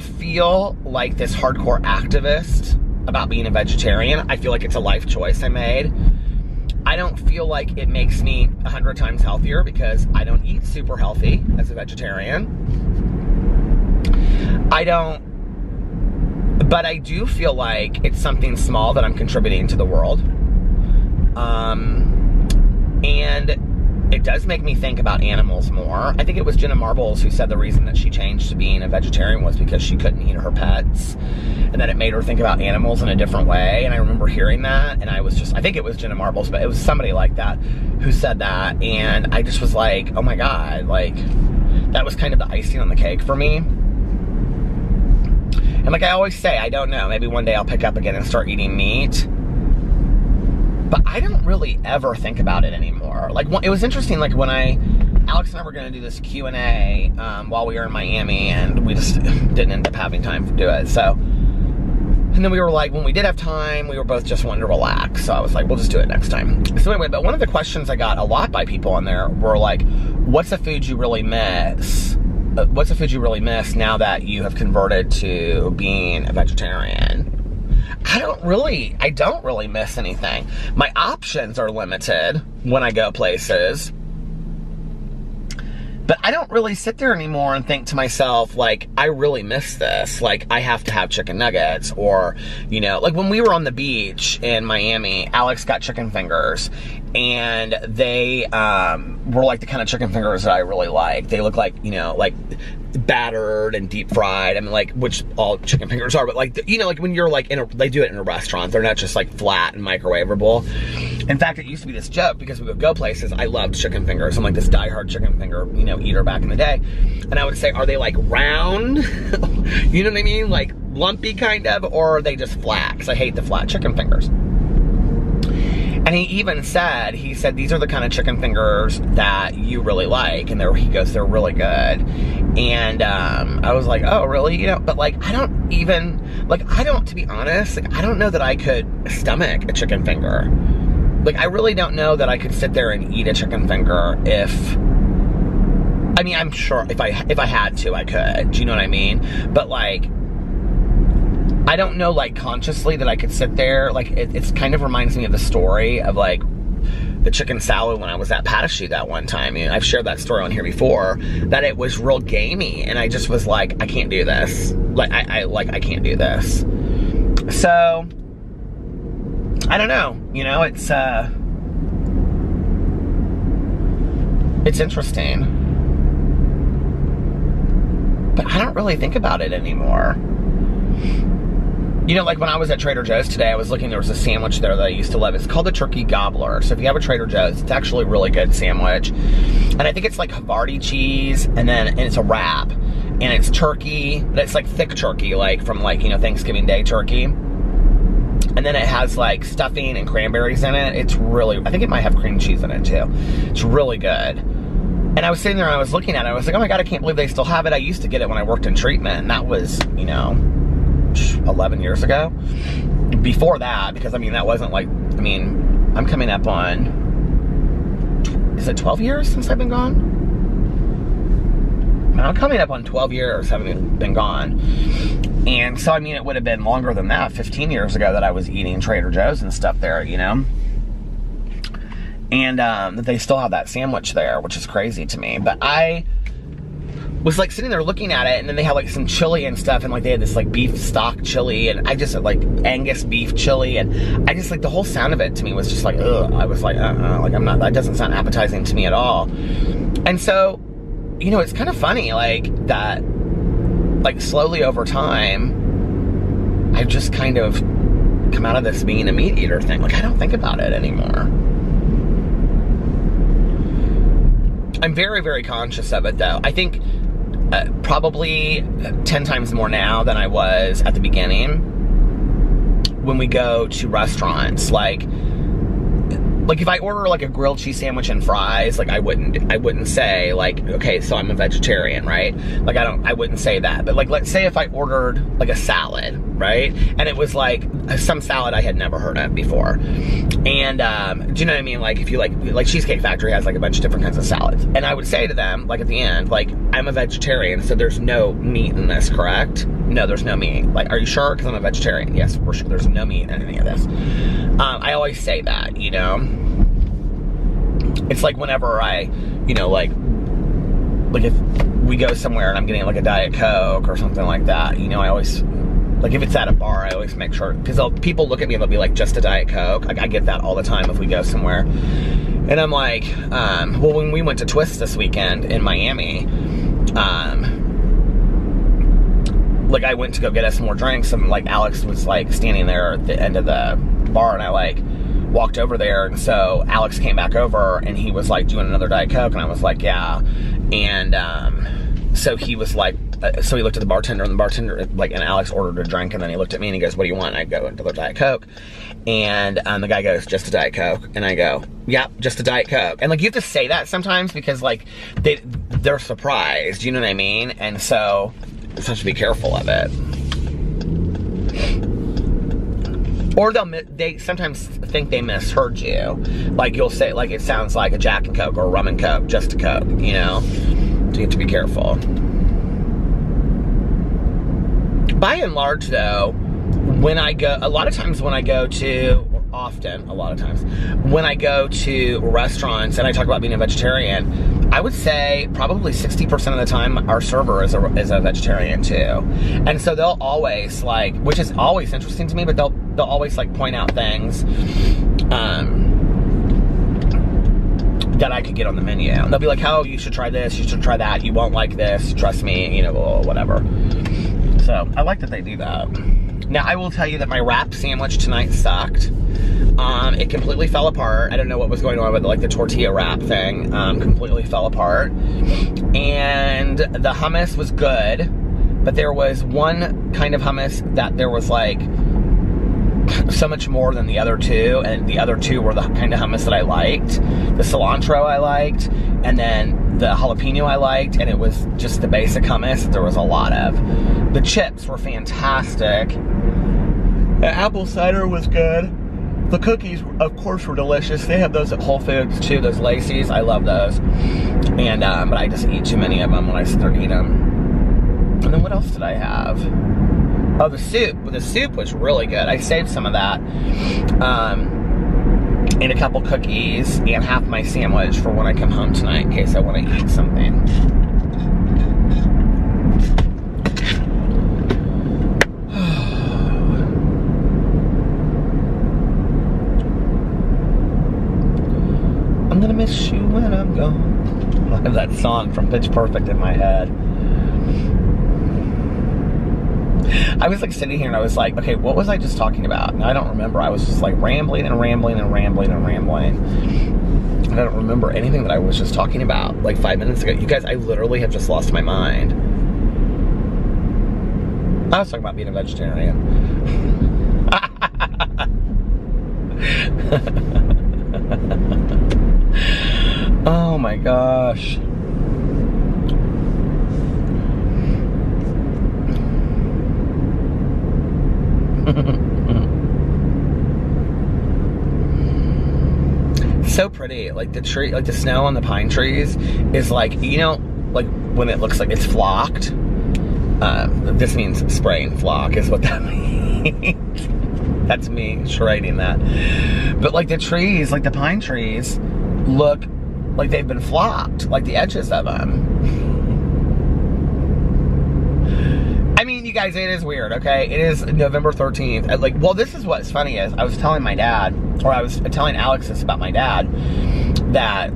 feel like this hardcore activist about being a vegetarian. I feel like it's a life choice I made. I don't feel like it makes me 100 times healthier because I don't eat super healthy as a vegetarian. But I do feel like it's something small that I'm contributing to the world. And it does make me think about animals more. I think it was Jenna Marbles who said the reason that she changed to being a vegetarian was because she couldn't eat her pets, and that it made her think about animals in a different way. And I remember hearing that, and I think it was Jenna Marbles, but it was somebody like that who said that, and I just was like, oh my God, like, that was kind of the icing on the cake for me. And like I always say, I don't know, maybe one day I'll pick up again and start eating meat. But I don't really ever think about it anymore. Like, it was interesting, like, when Alex and I were going to do this Q&A while we were in Miami, and we just didn't end up having time to do it, so. And then we were like, when we did have time, we were both just wanting to relax, so I was like, we'll just do it next time. So anyway, but one of the questions I got a lot by people on there were like, what's a food you really miss? What's a food you really miss now that you have converted to being a vegetarian? I don't really miss anything. My options are limited when I go places. But I don't really sit there anymore and think to myself, like, I really miss this. Like, I have to have chicken nuggets. Or, like when we were on the beach in Miami, Alex got chicken fingers. And they were like the kind of chicken fingers that I really like. They look like, like battered and deep fried. I mean, like, which all chicken fingers are, but like, like when you're like they do it in a restaurant. They're not just like flat and microwavable. In fact, it used to be this joke because we would go places. I loved chicken fingers. I'm like this diehard chicken finger, eater back in the day. And I would say, are they like round? You know what I mean? Like lumpy kind of, or are they just flat? Because I hate the flat chicken fingers. And he even said, these are the kind of chicken fingers that you really like. And he goes, they're really good. And I was like, oh, really? But like, to be honest, like, I don't know that I could stomach a chicken finger. Like, I really don't know that I could sit there and eat a chicken finger I'm sure if I had to, I could. Do you know what I mean? But like, I don't know, like, consciously that I could sit there. Like, it's kind of reminds me of the story of, like, the chicken salad when I was at Patachou that one time. I've shared that story on here before, that it was real gamey, and I just was like, I can't do this. Like, I can't do this. So, I don't know. It's interesting. But I don't really think about it anymore. Like when I was at Trader Joe's today, I was looking, there was a sandwich there that I used to love. It's called the Turkey Gobbler. So if you have a Trader Joe's, it's actually a really good sandwich. And I think it's like Havarti cheese, and it's a wrap. And it's turkey, but it's like thick turkey, like from like, Thanksgiving Day turkey. And then it has like stuffing and cranberries in it. It's really, I think it might have cream cheese in it too. It's really good. And I was sitting there and I was looking at it. I was like, oh my God, I can't believe they still have it. I used to get it when I worked in treatment, and that was, 11 years ago. Before that, because that wasn't like, I'm coming up on, is it 12 years since I've been gone? I'm coming up on 12 years having been gone. And so, it would have been longer than that, 15 years ago, that I was eating Trader Joe's and stuff there, And they still have that sandwich there, which is crazy to me. But I was like sitting there looking at it, and then they had like some chili and stuff, and like they had this like beef stock chili, and I just like Angus beef chili, and I just like the whole sound of it to me was just like, ugh. I was like, like I'm not, that doesn't sound appetizing to me at all. And so, it's kind of funny, like that, like slowly over time, I've just kind of come out of this being a meat eater thing. Like, I don't think about it anymore. I'm very, very conscious of it, though. I think probably 10 times more now than I was at the beginning. When we go to restaurants, like if I order like a grilled cheese sandwich and fries, like I wouldn't say like, okay, so I'm a vegetarian, right? Like I wouldn't say that. But like, let's say if I ordered like a salad, right? And it was like some salad I had never heard of before. And do you know what I mean? Like if you like Cheesecake Factory has like a bunch of different kinds of salads. And I would say to them, like at the end, like, I'm a vegetarian, so there's no meat in this, correct? No, there's no meat. Like, are you sure? Because I'm a vegetarian. Yes, we're sure there's no meat in any of this. I always say that, you know? It's like whenever I, you know, like if we go somewhere and I'm getting like a Diet Coke or something like that, you know, I always, like if it's at a bar, I always make sure, because people look at me and they'll be like, just a Diet Coke. Like, I get that all the time if we go somewhere. And I'm like, well, when we went to Twist this weekend in Miami, like I went to go get us more drinks, and like Alex was like standing there at the end of the bar, and I like walked over there, and so Alex came back over and he was like, do you want another Diet Coke? And I was like, yeah. And so he was like, so he looked at the bartender, and the bartender, like, and Alex ordered a drink, and then he looked at me and he goes, what do you want? And I go, another Diet Coke. And the guy goes, just a Diet Coke. And I go, yeah, just a Diet Coke. And like, you have to say that sometimes because like they're surprised, you know what I mean? And so you have to be careful of it. Or they sometimes think they misheard you. Like, you'll say, like, it sounds like a Jack and Coke or a rum and Coke, just a Coke, you know? So you have to be careful. By and large, though, when I go, a lot of times when I go to, or often, a lot of times, when I go to restaurants and I talk about being a vegetarian, I would say probably 60% of the time our server is a vegetarian too. And so they'll always like, which is always interesting to me, but they'll always like point out things that I could get on the menu. And they'll be like, oh, you should try this, you should try that, you won't like this, trust me, you know, whatever. So I like that they do that. Now, I will tell you that my wrap sandwich tonight sucked. It completely fell apart. I don't know what was going on with like the tortilla wrap thing. Completely fell apart. And the hummus was good, but there was one kind of hummus that there was like so much more than the other two, and the other two were the kind of hummus that I liked. The cilantro I liked, and then the jalapeno I liked, and it was just the basic hummus that there was a lot of. The chips were fantastic. The apple cider was good. The cookies, of course, were delicious. They have those at Whole Foods too, those Lacey's. I love those. And but I just eat too many of them when I sit there and eat them. And then what else did I have? Oh, the soup. The soup was really good. I saved some of that. And a couple cookies and half my sandwich for when I come home tonight in case I want to eat something. I'm gonna miss you when I'm gone. I have that song from Pitch Perfect in my head. I was like sitting here and I was like, okay, what was I just talking about? And I don't remember. I was just like rambling and rambling and rambling and rambling. And I don't remember anything that I was just talking about like 5 minutes ago. You guys, I literally have just lost my mind. I was talking about being a vegetarian. Oh my gosh. So pretty. Like the tree, like the snow on the pine trees is like, you know, like when it looks like it's flocked. This means spray and flock is what that means. That's me charading that. But like the trees, like the pine trees, look like they've been flocked, like the edges of them. I mean, you guys, it is weird, okay? It is November 13th. Like, well, this is what's funny is, I was telling my dad, or I was telling Alex this about my dad, that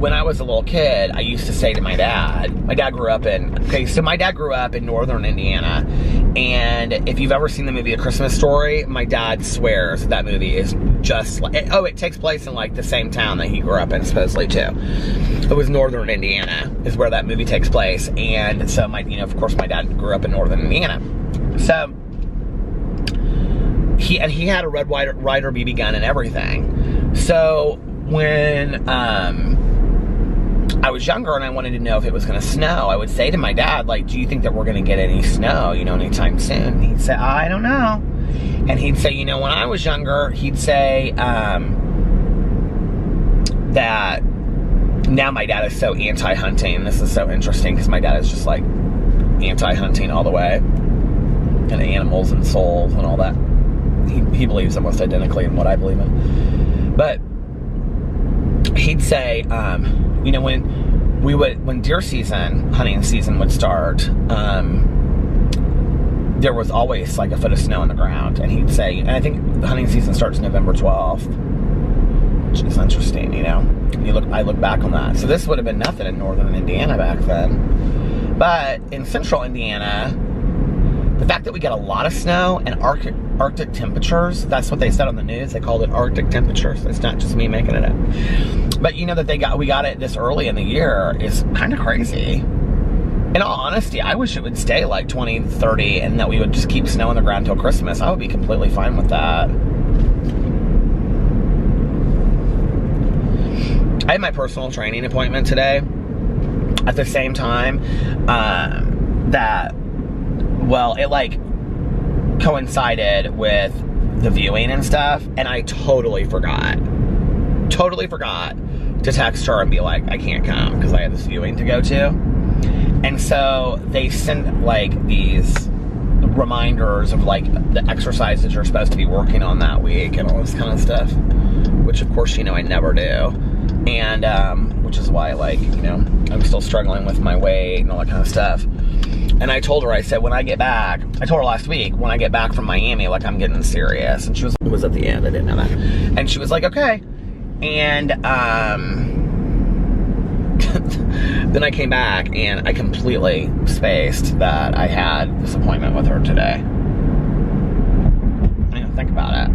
when I was a little kid, I used to say to my dad grew up in, my dad grew up in northern Indiana, and if you've ever seen the movie A Christmas Story, my dad swears that movie is just like, it takes place in like the same town that he grew up in, supposedly too. It was northern Indiana is where that movie takes place, and so of course my dad grew up in northern Indiana. So he had a Red Ryder BB gun and everything. So when I was younger and I wanted to know if it was going to snow, I would say to my dad, like, do you think that we're going to get any snow, anytime soon? And he'd say, I don't know. And he'd say, when I was younger, he'd say that now my dad is so anti-hunting. This is so interesting because my dad is just like anti-hunting all the way, and animals and souls and all that. He believes almost identically in what I believe in. But he'd say, when deer season, hunting season would start, there was always like a foot of snow on the ground. And he'd say, and I think the hunting season starts November 12th, which is interesting, And I look back on that. So this would have been nothing in northern Indiana back then. But in central Indiana, the fact that we get a lot of snow and Arctic temperatures, that's what they said on the news. They called it Arctic temperatures. It's not just me making it up. But that we got it this early in the year is kind of crazy. In all honesty, I wish it would stay like 20, 30 and that we would just keep snow on the ground till Christmas. I would be completely fine with that. I had my personal training appointment today at the same time it like coincided with the viewing and stuff, and I totally forgot to text her and be like, I can't come because I have this viewing to go to. And so they send like these reminders of like the exercises you're supposed to be working on that week and all this kind of stuff, which of course I never do. And which is why I'm still struggling with my weight and all that kind of stuff. And I told her, I said, when I get back, I told her last week, when I get back from Miami, like, I'm getting serious. And she was, it was at the end, I didn't know that. And she was like, okay. And then I came back and I completely spaced that I had this appointment with her today. I didn't think about it.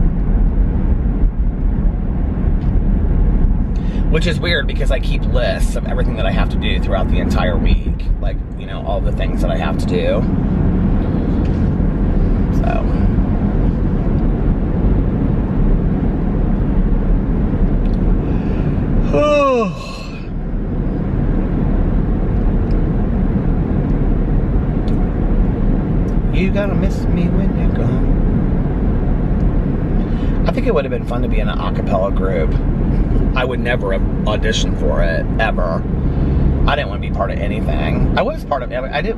Which is weird because I keep lists of everything that I have to do throughout the entire week. Like, all the things that I have to do. So. You gotta miss me when you're gone. I think it would have been fun to be in an a cappella group. I would never have auditioned for it, ever. I didn't want to be part of anything. I was part of,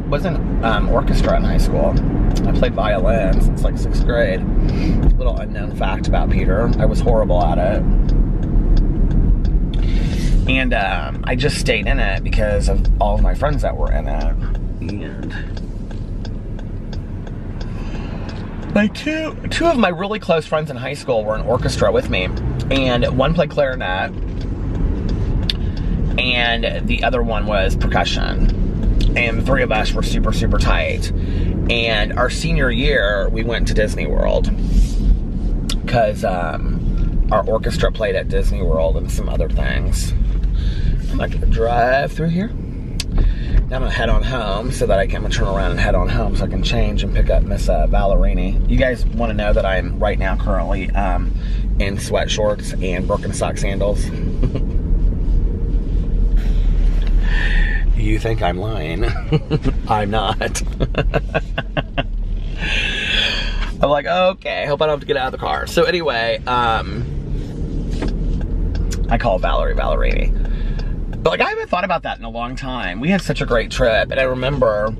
was in orchestra in high school. I played violin since like 6th grade. Little unknown fact about Peter. I was horrible at it. And I just stayed in it because of all of my friends that were in it. And like two of my really close friends in high school were in orchestra with me. And one played clarinet. And the other one was percussion. And the three of us were super, super tight. And our senior year, we went to Disney World. Because our orchestra played at Disney World and some other things. I'm not going to drive through here. Now I'm going to head on home so that I'm going to turn around and head on home so I can change and pick up Miss Ballerini. You guys want to know that I'm right now currently in sweat shorts and Birkenstock sandals. You think I'm lying. I'm not. I'm like, okay, hope I don't have to get out of the car. So anyway, I call Valerie Ballerini. But like, I haven't thought about that in a long time. We had such a great trip, and I remember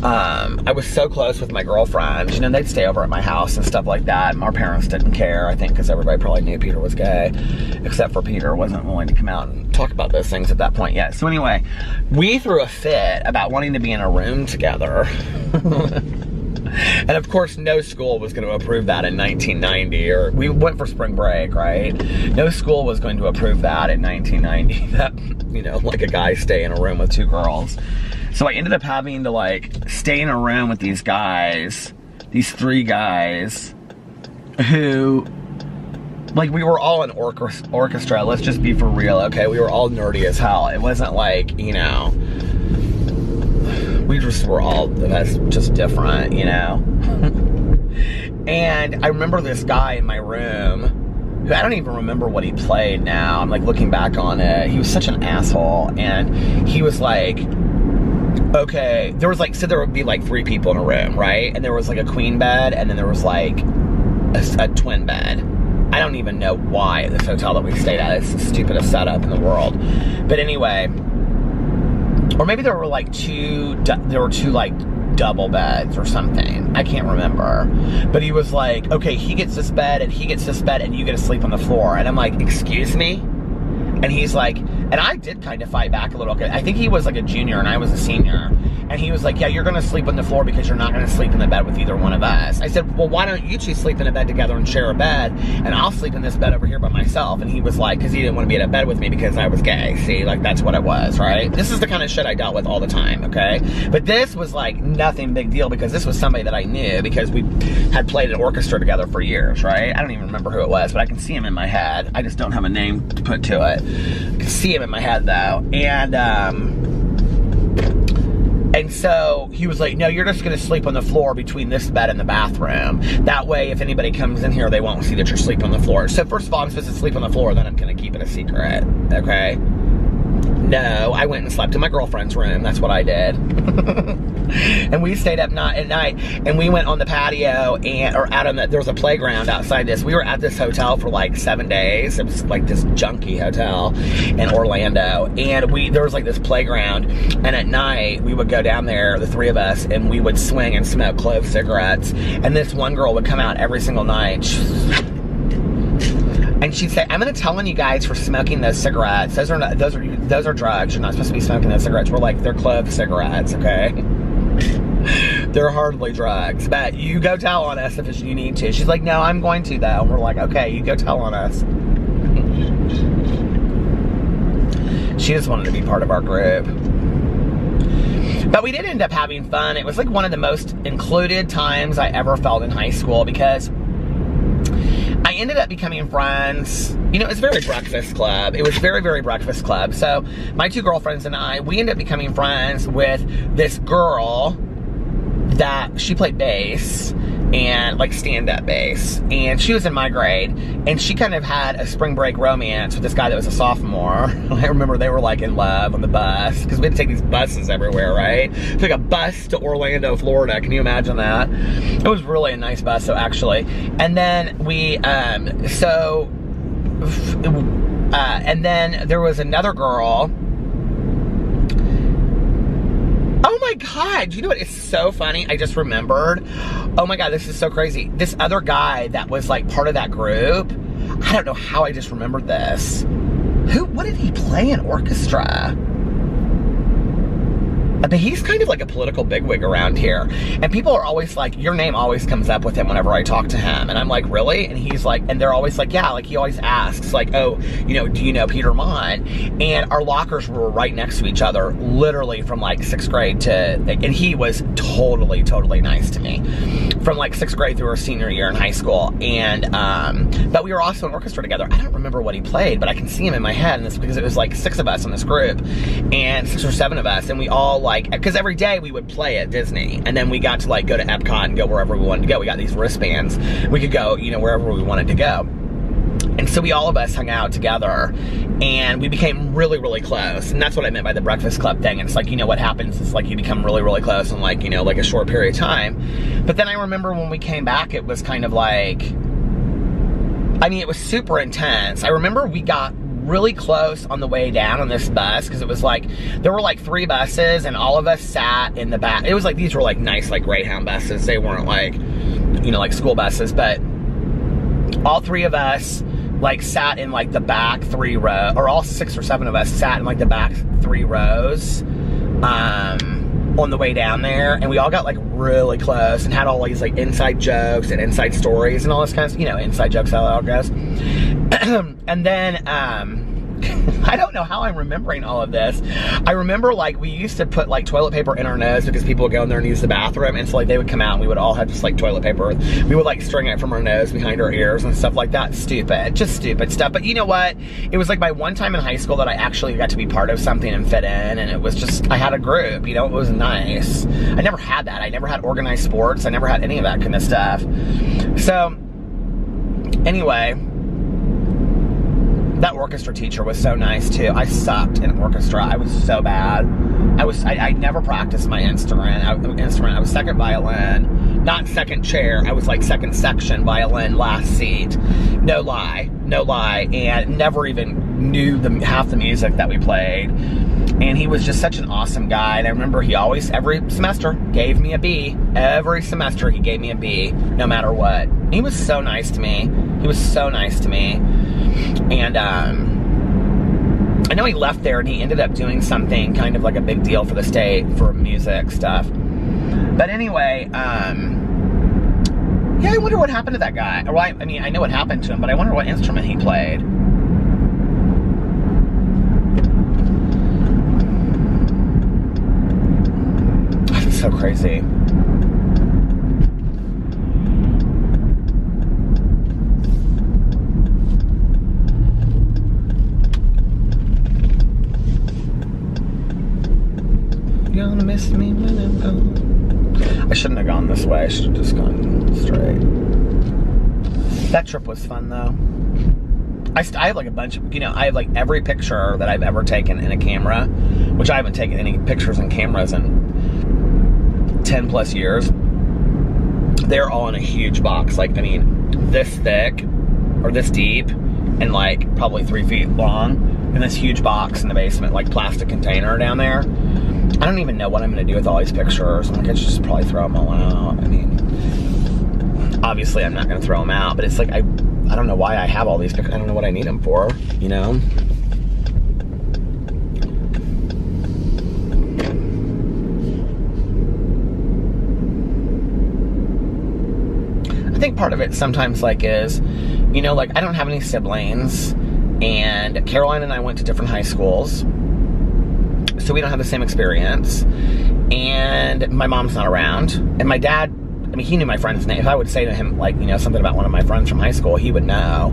I was so close with my girlfriend. They'd stay over at my house and stuff like that. And our parents didn't care, I think, because everybody probably knew Peter was gay, except for Peter wasn't willing to come out and talk about those things at that point yet. So anyway, we threw a fit about wanting to be in a room together. And of course, no school was going to approve that in 1990, or we went for spring break, right? No school was going to approve that in 1990, that, you know, like a guy stay in a room with 2 girls. So I ended up having to like stay in a room with these guys, these 3 guys, who, like, we were all in orchestra, let's just be for real, okay? We were all nerdy as hell. It wasn't like, you know, we just were all, that's just different, you know? And I remember this guy in my room, who I don't even remember what he played now. I'm like looking back on it. He was such an asshole. And he was like, okay, there was like, so there would be like 3 people in a room, right? And there was like a queen bed, and then there was like a twin bed. I don't even know why at this hotel that we stayed at. It's the stupidest setup in the world. But anyway, or maybe there were like 2 like double beds or something. I can't remember. But he was like, okay, he gets this bed and he gets this bed and you get to sleep on the floor. And I'm like, excuse me? And he's like, and I did kind of fight back a little bit. I think he was like a junior and I was a senior. And he was like, yeah, you're going to sleep on the floor because you're not going to sleep in the bed with either one of us. I said, well, why don't you 2 sleep in a bed together and share a bed, and I'll sleep in this bed over here by myself. And he was like, because he didn't want to be in a bed with me because I was gay. See, like, that's what it was, right? This is the kind of shit I dealt with all the time, okay? But this was like nothing big deal because this was somebody that I knew because we had played an orchestra together for years, right? I don't even remember who it was, but I can see him in my head. I just don't have a name to put to it. I can see him in my head, though. And so he was like, no, you're just going to sleep on the floor between this bed and the bathroom. That way, if anybody comes in here, they won't see that you're sleeping on the floor. So first of all, I'm supposed to sleep on the floor, then I'm going to keep it a secret, okay? No, I went and slept in my girlfriend's room. That's what I did. And we stayed up at night, and we went on the patio, or out on there was a playground outside this. We were at this hotel for like 7 days. It was like this junky hotel in Orlando, and there was like this playground, and at night we would go down there, the 3 of us, and we would swing and smoke clove cigarettes. And this one girl would come out every single night. And she'd say, I'm going to tell on you guys for smoking those cigarettes. Those are drugs. You're not supposed to be smoking those cigarettes. We're like, they're clove cigarettes, okay? They're hardly drugs. But you go tell on us if you need to. She's like, no, I'm going to, though. And we're like, okay, you go tell on us. She just wanted to be part of our group. But we did end up having fun. It was like one of the most included times I ever felt in high school because I ended up becoming friends. You know, it's very Breakfast Club. It was very, very Breakfast Club. So my 2 girlfriends and I, we ended up becoming friends with this girl that she played bass and like stand-up bass. And she was in my grade, and she kind of had a spring break romance with this guy that was a sophomore. I remember they were like in love on the bus because we had to take these buses everywhere, right? Took a bus to Orlando, Florida. Can you imagine that? It was really a nice bus, so actually. And then we, and then there was another girl. Oh my God, you know what? It's so funny. I just remembered. Oh my God, this is so crazy. This other guy that was like part of that group, I don't know how I just remembered this. What did he play in orchestra? But he's kind of like a political bigwig around here. And people are always like, your name always comes up with him whenever I talk to him. And I'm like, really? And he's like, and they're always like, yeah, like he always asks, like, oh, you know, do you know Peter Mott? And our lockers were right next to each other, literally from like 6th grade to, and he was totally, totally nice to me. From like 6th grade through our senior year in high school. And, but we were also in orchestra together. I don't remember what he played, but I can see him in my head. And it's because it was like 6 of us in this group, and 6 or 7 of us. And we all like, because every day we would play at Disney, and then we got to like go to Epcot and go wherever we wanted to go. We got these wristbands. We could go, you know, wherever we wanted to go. And so we all of us hung out together, and we became really, really close. And that's what I meant by the Breakfast Club thing. And it's like, you know, what happens is like you become really, really close in like, you know, like a short period of time. But then I remember when we came back, it was kind of like, I mean, it was super intense. I remember we got really close on the way down on this bus, because it was like, there were like 3 buses, and all of us sat in the back. It was like, these were like nice, like Greyhound buses. They weren't like, you know, like school buses, but all 3 of us like sat in like the back 3 rows, or all 6 or 7 of us sat in like the back 3 rows. on the way down there, and we all got like really close and had all these like inside jokes and inside stories and all this kind of, you know, inside jokes, how it all goes. And then, I don't know how I'm remembering all of this. I remember like we used to put like toilet paper in our nose because people would go in there and use the bathroom, and so like they would come out and we would all have just like toilet paper. We would like string it from our nose behind our ears and stuff like that. Stupid, just stupid stuff. But you know what? It was like my one time in high school that I actually got to be part of something and fit in, and it was just, I had a group, you know, it was nice. I never had that. I never had organized sports. I never had any of that kind of stuff. So anyway, that orchestra teacher was so nice too. I sucked in orchestra. I was so bad. I never practiced my instrument. I was second violin, not second chair. I was like second section violin, last seat. No lie, and never even knew half the music that we played. And he was just such an awesome guy. And I remember he always, every semester, gave me a B. Every semester he gave me a B, no matter what. He was so nice to me. He was so nice to me. And I know he left there and he ended up doing something kind of like a big deal for the state for music stuff. But anyway, yeah, I wonder what happened to that guy. Well, I mean, I know what happened to him, but I wonder what instrument he played. That's so crazy. You're gonna miss me when I'm gone. I shouldn't have gone this way. I should have just gone straight. That trip was fun though. I have like a bunch of, you know, I have like every picture that I've ever taken in a camera, which I haven't taken any pictures in cameras in 10 plus years. They're all in a huge box. Like, I mean, this thick or this deep and like probably 3 feet long in this huge box in the basement, like plastic container down there. I don't even know what I'm going to do with all these pictures. I'm like, I should just probably throw them all out. I mean, obviously I'm not going to throw them out, but it's like, I don't know why I have all these pictures. I don't know what I need them for, you know? I think part of it sometimes like is, you know, like I don't have any siblings, and Caroline and I went to different high schools. So we don't have the same experience, and my mom's not around, and my dad, I mean, he knew my friend's name. If I would say to him, like, you know, something about one of my friends from high school, he would know,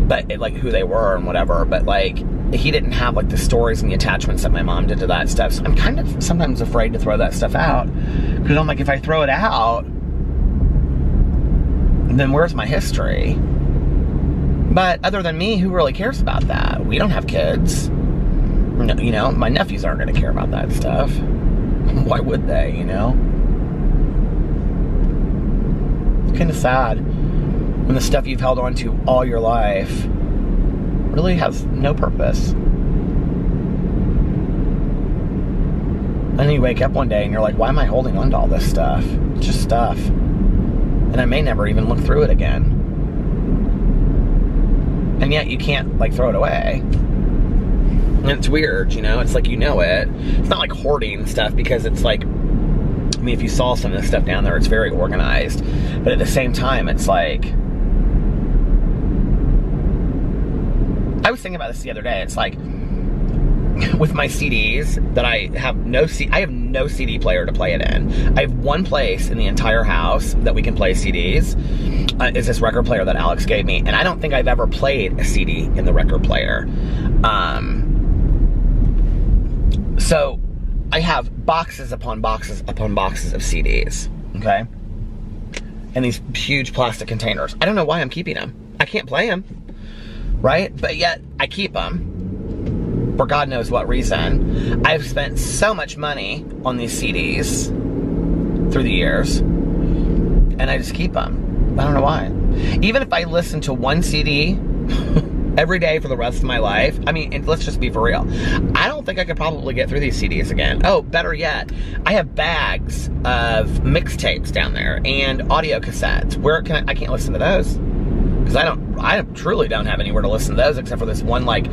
but like who they were and whatever, but like he didn't have like the stories and the attachments that my mom did to that stuff. So I'm kind of sometimes afraid to throw that stuff out, because I'm like, if I throw it out, then where's my history? But other than me, who really cares about that? We don't have kids. You know, my nephews aren't going to care about that stuff. Why would they, you know? It's kind of sad when the stuff you've held on to all your life really has no purpose. And then you wake up one day and you're like, why am I holding on to all this stuff? It's just stuff. And I may never even look through it again. And yet you can't, like, throw it away. And it's weird, you know? It's like, you know it. It's not like hoarding stuff, because it's like, I mean, if you saw some of this stuff down there, it's very organized. But at the same time, it's like, I was thinking about this the other day. It's like, with my CDs, that I have no CD player to play it in. I have one place in the entire house that we can play CDs. Is this record player that Alex gave me. And I don't think I've ever played a CD in the record player. So I have boxes upon boxes upon boxes of CDs, okay? And these huge plastic containers. I don't know why I'm keeping them. I can't play them, right? But yet I keep them for God knows what reason. I've spent so much money on these CDs through the years, and I just keep them. I don't know why. Even if I listen to one CD every day for the rest of my life, I mean, let's just be for real, I don't think I could probably get through these CDs again. Oh, better yet, I have bags of mixtapes down there and audio cassettes. Where can I can't listen to those because Because I truly don't have anywhere to listen to those except for this one, like,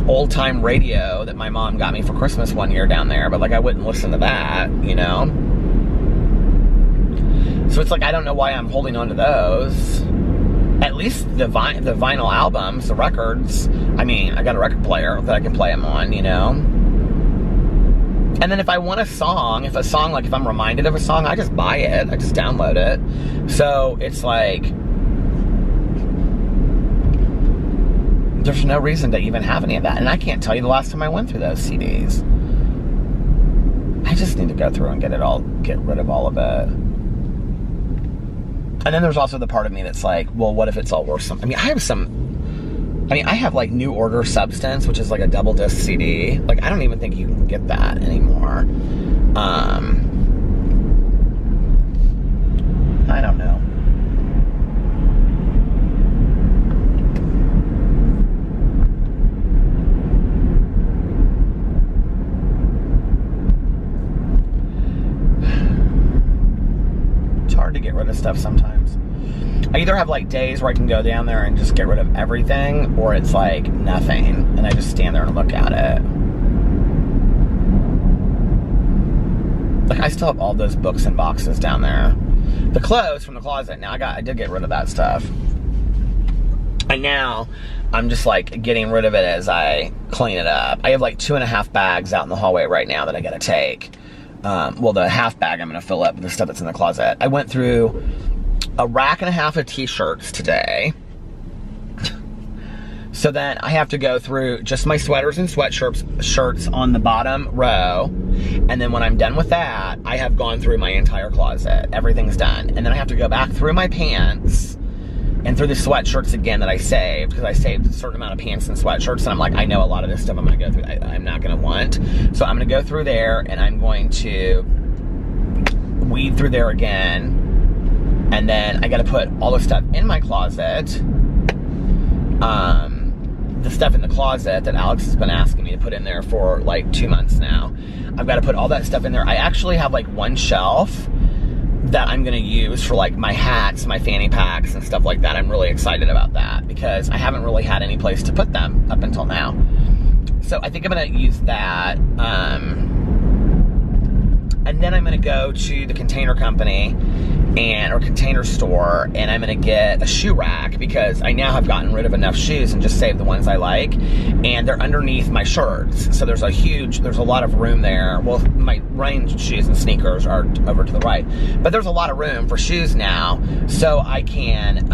old-time radio that my mom got me for Christmas one year down there. But, like, I wouldn't listen to that, you know? So it's like, I don't know why I'm holding on to those. At least the vinyl albums, the records, I mean, I got a record player that I can play them on, you know? And then if I want a song, like, if I'm reminded of a song, I just buy it. I just download it. So it's like, there's no reason to even have any of that. And I can't tell you the last time I went through those CDs. I just need to go through and get rid of all of it. And then there's also the part of me that's like, well, what if it's all worth something? I have like New Order Substance, which is like a double disc CD. Like, I don't even think you can get that anymore. I don't know. It's hard to get rid of stuff sometimes. I either have like days where I can go down there and just get rid of everything, or it's like nothing, and I just stand there and look at it. Like, I still have all those books and boxes down there. The clothes from the closet, now I did get rid of that stuff. And now I'm just like getting rid of it as I clean it up. I have like 2.5 bags out in the hallway right now that I gotta take. Well, the half bag I'm gonna fill up with the stuff that's in the closet. I went through a 1.5 racks of t-shirts today. So then I have to go through just my sweaters and shirts on the bottom row. And then when I'm done with that, I have gone through my entire closet. Everything's done. And then I have to go back through my pants and through the sweatshirts again that I saved, because I saved a certain amount of pants and sweatshirts, and I'm like, I know a lot of this stuff I'm gonna go through, I'm not gonna want. So I'm gonna go through there and I'm going to weed through there again. And then I gotta put all the stuff in my closet. The stuff in the closet that Alex has been asking me to put in there for like 2 months now. I've gotta put all that stuff in there. I actually have like one shelf that I'm gonna use for like my hats, my fanny packs and stuff like that. I'm really excited about that because I haven't really had any place to put them up until now. So I think I'm gonna use that. And then I'm gonna go to the Container Company or Container Store, and I'm gonna get a shoe rack because I now have gotten rid of enough shoes and just saved the ones I like, and they're underneath my shirts. So there's a lot of room there. Well, my running shoes and sneakers are over to the right, but there's a lot of room for shoes now, so I can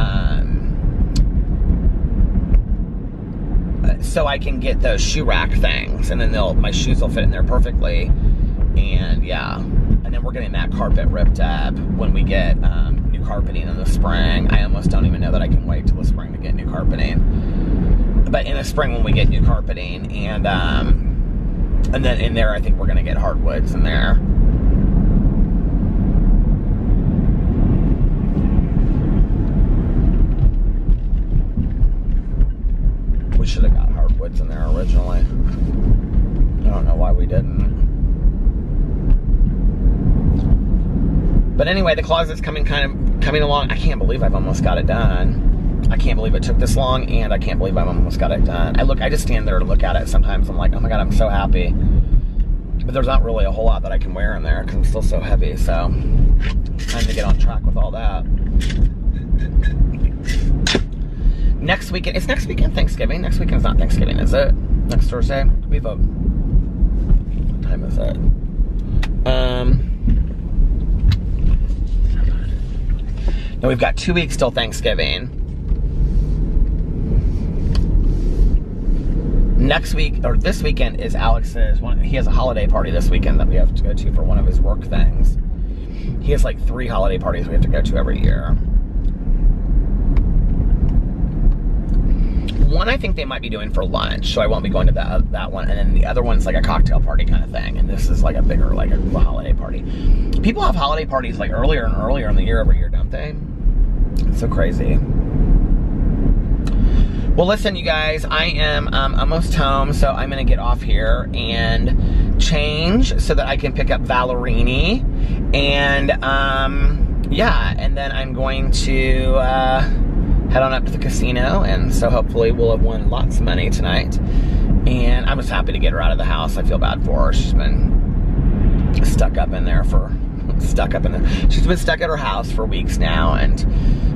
get those shoe rack things, and then my shoes will fit in there perfectly. And yeah, and then we're getting that carpet ripped up when we get new carpeting in the spring. I almost don't even know that I can wait till the spring to get new carpeting. But in the spring when we get new carpeting, and then in there I think we're gonna get hardwoods in there. We should have got hardwoods in there originally. I don't know why we didn't. But anyway, the closet's coming along. I can't believe I've almost got it done. I can't believe it took this long, and I can't believe I've almost got it done. I just stand there to look at it sometimes. I'm like, oh my God, I'm so happy. But there's not really a whole lot that I can wear in there because I'm still so heavy. So time to get on track with all that. Next weekend, it's next weekend Thanksgiving. Next weekend is not Thanksgiving, is it? Next Thursday? We vote. What time is it? No, we've got 2 weeks till Thanksgiving. Next week, or this weekend, is Alex's he has a holiday party this weekend that we have to go to for one of his work things. He has like 3 holiday parties we have to go to every year. One I think they might be doing for lunch, so I won't be going to that one. And then the other one's like a cocktail party kind of thing. And this is like a bigger, like a holiday party. People have holiday parties like earlier and earlier in the year every year, don't they? It's so crazy. Well, listen, you guys, I am almost home, so I'm gonna get off here and change so that I can pick up Valerini. And yeah, and then I'm going to head on up to the casino, and so hopefully we'll have won lots of money tonight. And I'm just happy to get her out of the house. I feel bad for her. She's been stuck up in there. She's been stuck at her house for weeks now, and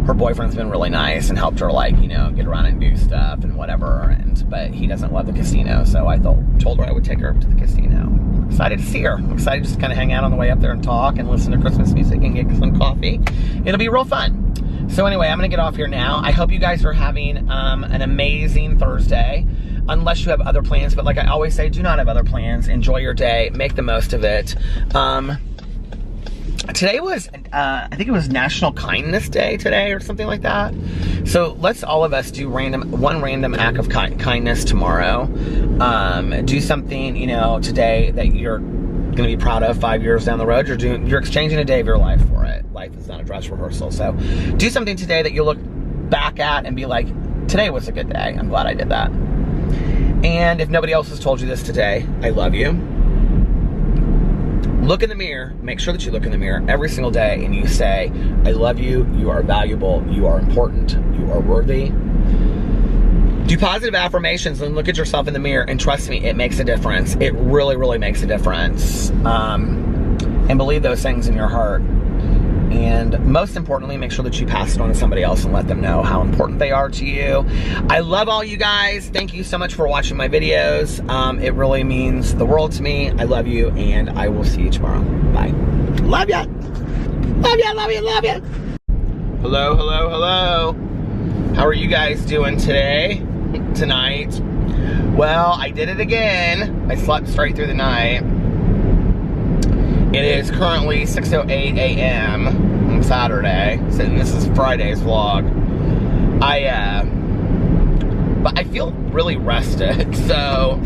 her boyfriend's been really nice and helped her, like, you know, get around and do stuff and whatever. But he doesn't love the casino, so I told her I would take her up to the casino. I'm excited to see her. I'm excited just to kind of hang out on the way up there and talk and listen to Christmas music and get some coffee. It'll be real fun. So anyway, I'm gonna get off here now. I hope you guys are having an amazing Thursday. Unless you have other plans, but like I always say, do not have other plans. Enjoy your day, make the most of it. Today was, I think it was National Kindness Day today or something like that. So let's all of us do one random act of kindness tomorrow. Do something, you know, today that you're gonna be proud of 5 years down the road. You're exchanging a day of your life for it. Life is not a dress rehearsal. So do something today that you'll look back at and be like, today was a good day. I'm glad I did that. And if nobody else has told you this today, I love you. Look in the mirror, make sure that you look in the mirror every single day and you say, I love you, you are valuable, you are important, you are worthy. Do positive affirmations and look at yourself in the mirror, and trust me, it makes a difference. It really, really makes a difference. And believe those things in your heart. And most importantly, make sure that you pass it on to somebody else and let them know how important they are to you. I love all you guys. Thank you so much for watching my videos. It really means the world to me. I love you, and I will see you tomorrow. Bye. Love ya. Love ya, love ya, love ya. Hello, hello, hello. How are you guys doing tonight? Well, I did it again. I slept straight through the night. It is currently 6:08 a.m. on Saturday, so this is Friday's vlog. But I feel really rested, so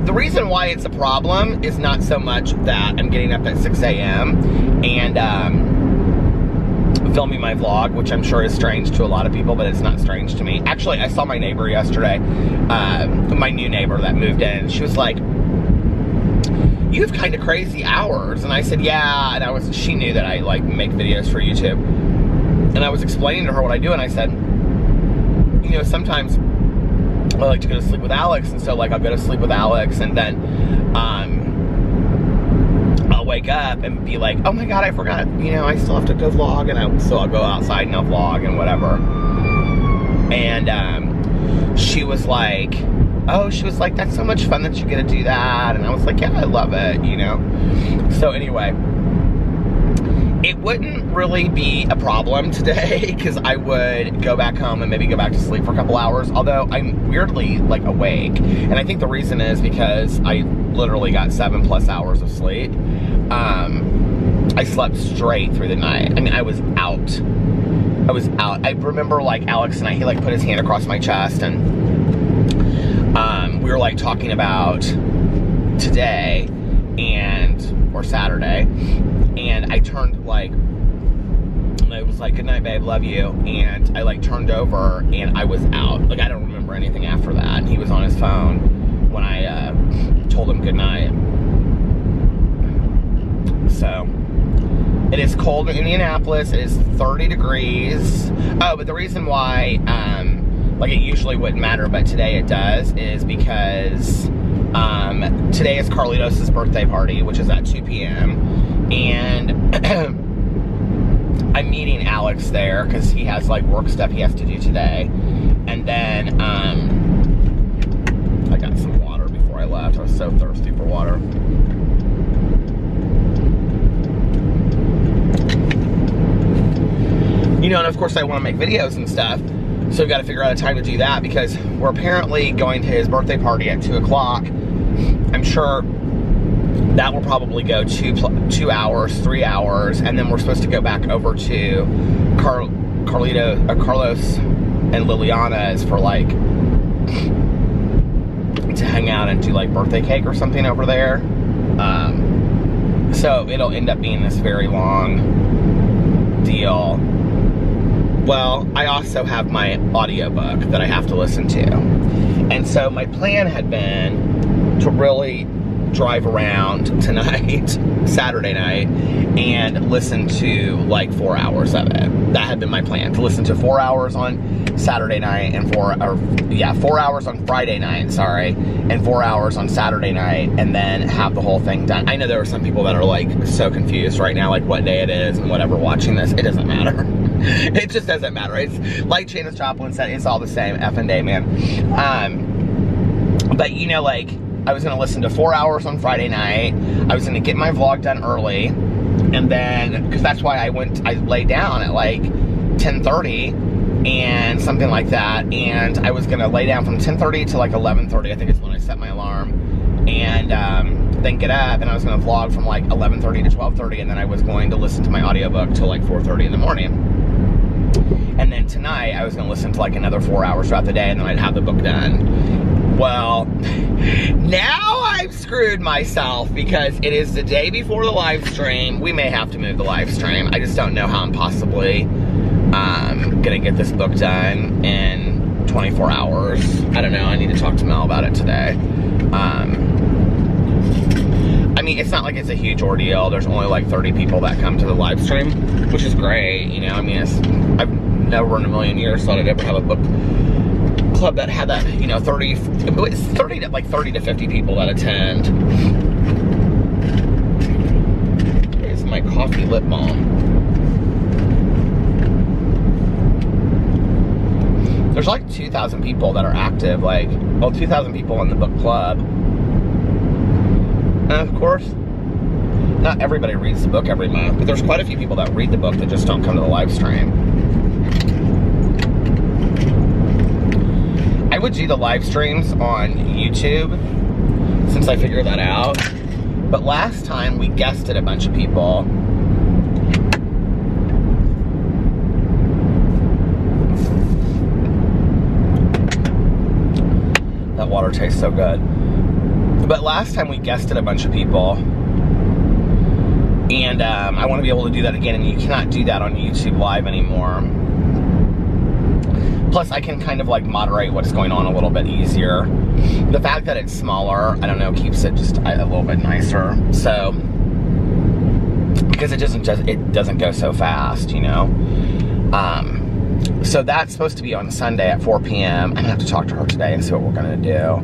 the reason why it's a problem is not so much that I'm getting up at 6 a.m. and filming my vlog, which I'm sure is strange to a lot of people, but it's not strange to me. Actually, I saw my neighbor yesterday, my new neighbor that moved in. She was like, you have kind of crazy hours. And I said, yeah. And she knew that I like make videos for YouTube. And I was explaining to her what I do. And I said, you know, sometimes I like to go to sleep with Alex. And so like I'll go to sleep with Alex, and then I'll wake up and be like, oh my God, I forgot, you know, I still have to go vlog. And so I'll go outside and I'll vlog and whatever. And she was like, that's so much fun that you get to do that. And I was like, yeah, I love it, you know. So anyway, it wouldn't really be a problem today because I would go back home and maybe go back to sleep for a couple hours, although I'm weirdly like awake. And I think the reason is because I literally got 7+ hours of sleep. I slept straight through the night. I mean, I was out. I remember like Alex and he like put his hand across my chest, and we were like talking about today or Saturday, and I turned like, and I was like, good night, babe, love you. And I like turned over and I was out. Like I don't remember anything after that. And he was on his phone when I told him good night. So it is cold in Indianapolis. It is 30 degrees. Oh, but the reason why, like it usually wouldn't matter, but today it does, is because today is Carlitos' birthday party, which is at 2 p.m. And I'm meeting Alex there because he has like work stuff he has to do today. And then I got some water before I left. I was so thirsty for water. You know, and of course I want to make videos and stuff, so we've got to figure out a time to do that because we're apparently going to his birthday party at 2 o'clock. I'm sure that will probably go 2 hours, 3 hours, and then we're supposed to go back over to Carlos and Liliana's for like, to hang out and do like birthday cake or something over there. So it'll end up being this very long deal. Well, I also have my audiobook that I have to listen to. And so my plan had been to really drive around tonight, Saturday night, and listen to like 4 hours of it. That had been my plan, to listen to 4 hours on Saturday night and 4 hours on Friday night, sorry, and 4 hours on Saturday night, and then have the whole thing done. I know there are some people that are like so confused right now, like what day it is and whatever, watching this. It doesn't matter. It just doesn't matter. It's like Janis Joplin said, it's all the same effing day, man. But you know, like, I was gonna listen to 4 hours on Friday night. I was gonna get my vlog done early, and then, because that's why I laid down at like 10:30 and something like that, and I was gonna lay down from 10:30 to like 11:30, I think is when I set my alarm, and then get up, and I was gonna vlog from like 11:30 to 12:30, and then I was going to listen to my audiobook till like 4:30 in the morning. And then tonight, I was gonna listen to like another 4 hours throughout the day, and then I'd have the book done. Well, now I've screwed myself because it is the day before the live stream. We may have to move the live stream. I just don't know how I'm possibly gonna get this book done in 24 hours. I don't know, I need to talk to Mel about it today. I mean, it's not like it's a huge ordeal. There's only like 30 people that come to the live stream, which is great, you know. I mean, I've never in a million years thought I'd ever have a book club that had that, you know, 30 to 50 people that attend. Here's my coffee lip balm. There's like 2,000 people that are active, like, well, 2,000 people in the book club. And of course, not everybody reads the book every month, but there's quite a few people that read the book that just don't come to the live stream. I would do the live streams on YouTube since I figured that out. But last time we guested a bunch of people. That water tastes so good. But last time we guested a bunch of people. And I want to be able to do that again, and you cannot do that on YouTube Live anymore. Plus, I can kind of like moderate what's going on a little bit easier. The fact that it's smaller, I don't know, keeps it just a little bit nicer. So, because it doesn't go so fast, you know. So that's supposed to be on Sunday at 4 p.m. I'm gonna have to talk to her today and see what we're gonna do.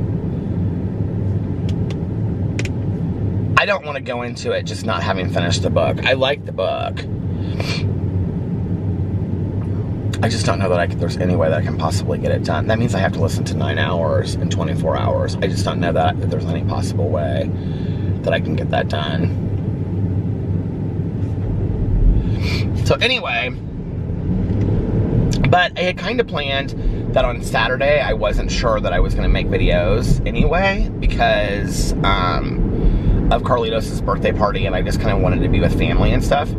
I don't want to go into it just not having finished the book. I like the book. I just don't know that there's any way that I can possibly get it done. That means I have to listen to 9 hours in 24 hours. I just don't know that there's any possible way that I can get that done. So anyway, but I had kind of planned that on Saturday I wasn't sure that I was going to make videos anyway because of Carlitos' birthday party, and I just kind of wanted to be with family and stuff.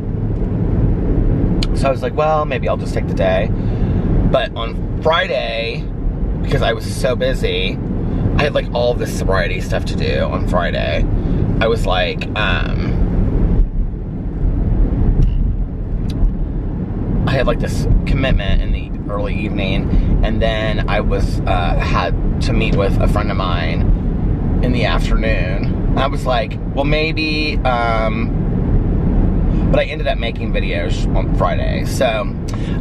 So I was like, well, maybe I'll just take the day. But on Friday, because I was so busy, I had like all this sobriety stuff to do on Friday. I was like, I had like this commitment in the early evening, and then I was had to meet with a friend of mine in the afternoon. I was like, well, maybe, but I ended up making videos on Friday. So,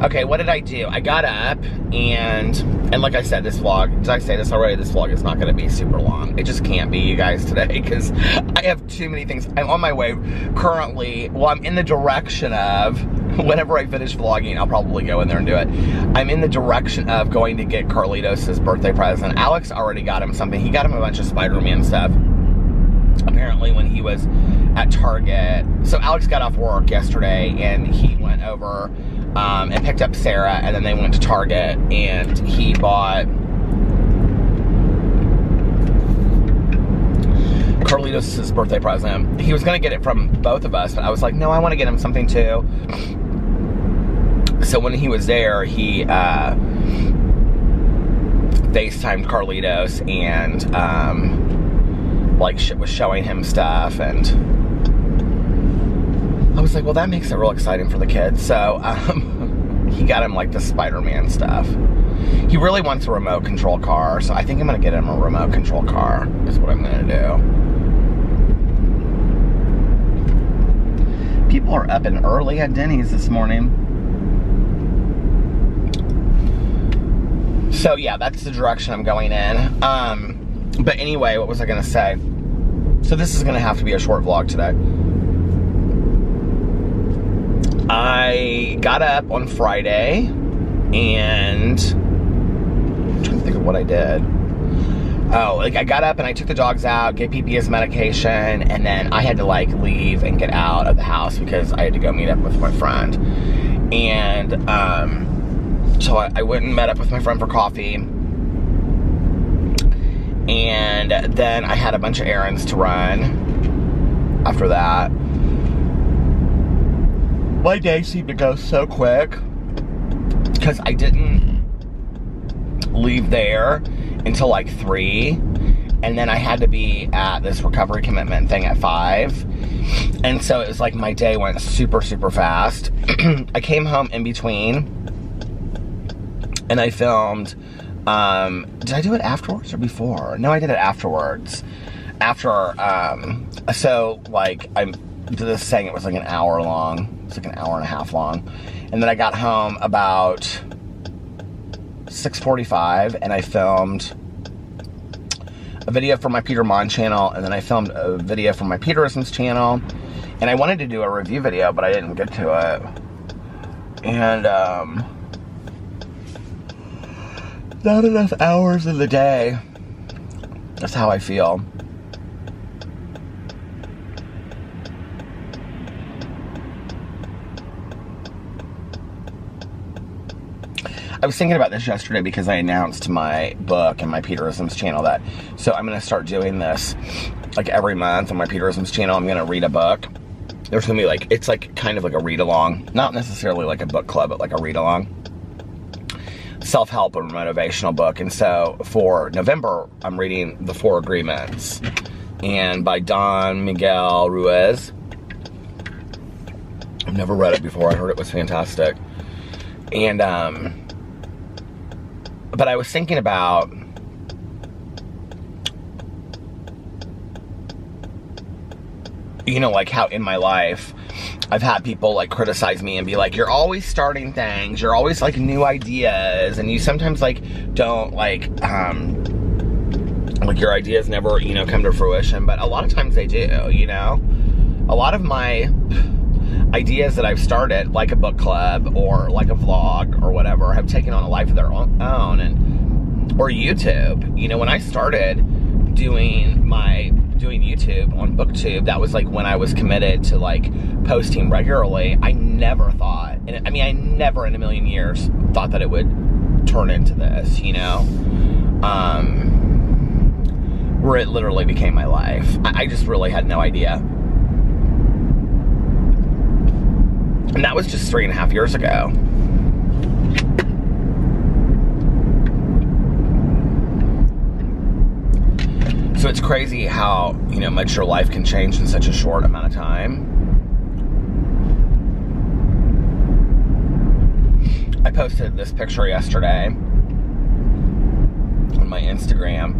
okay, what did I do? I got up, and like I said, this vlog, did I say this already? This vlog is not going to be super long. It just can't be, you guys, today, because I have too many things. I'm on my way currently, well, I'm in the direction of, whenever I finish vlogging, I'll probably go in there and do it. I'm in the direction of going to get Carlitos' birthday present. Alex already got him something. He got him a bunch of Spider-Man stuff, apparently, when he was at Target. So Alex got off work yesterday, and he went over and picked up Sarah, and then they went to Target, and he bought Carlitos' birthday present. He was gonna get it from both of us, but I was like, no, I want to get him something too. So when he was there, he FaceTimed Carlitos and like was showing him stuff, and I was like, well, that makes it real exciting for the kids. So he got him like the Spider-Man stuff. He really wants a remote control car, so I think I'm gonna get him a remote control car is what I'm gonna do. people are up and early at Denny's this morning. So yeah, that's the direction I'm going in. But anyway, what was I gonna say? So this is gonna have to be a short vlog today. I got up on Friday and I'm trying to think of what I did. Oh, like I got up and I took the dogs out, gave PP his medication, and then I had to like leave and get out of the house because I had to go meet up with my friend. And so I went and met up with my friend for coffee. And then I had a bunch of errands to run after that. My day seemed to go so quick because I didn't leave there until like 3, and then I had to be at this recovery commitment thing at 5, and so it was like my day went super fast. I came home in between and I filmed. Did I do it afterwards or before? No, I did it afterwards. After so like I'm this saying it was like an hour long. It's like an hour and a half long, and then I got home about 6:45, and I filmed a video for my Peter Mon channel, and then I filmed a video for my Peterisms channel, and I wanted to do a review video, but I didn't get to it. And not enough hours in the day. That's how I feel. I was thinking about this yesterday because I announced my book and my Peterisms channel so I'm going to start doing this like every month on my Peterisms channel. I'm going to read a book. There's going to be like, it's like kind of like a read along, not necessarily like a book club, but like a read along, self-help or motivational book. And so for November, I'm reading The 4 Agreements and by Don Miguel Ruiz. I've never read it before. I heard it was fantastic. And, but I was thinking about like how in my life I've had people like criticize me and be like, you're always starting things, you're always like new ideas, and you sometimes like don't like your ideas never, come to fruition, but a lot of times they do, A lot of my ideas that I've started, like a book club or like a vlog or whatever, have taken on a life of their own, or YouTube. When I started doing YouTube on BookTube, that was like when I was committed to like posting regularly. I never thought, I never in a million years thought that it would turn into this, where it literally became my life. I just really had no idea. And that was just 3.5 years ago. So it's crazy how, much your life can change in such a short amount of time. I posted this picture yesterday on my Instagram,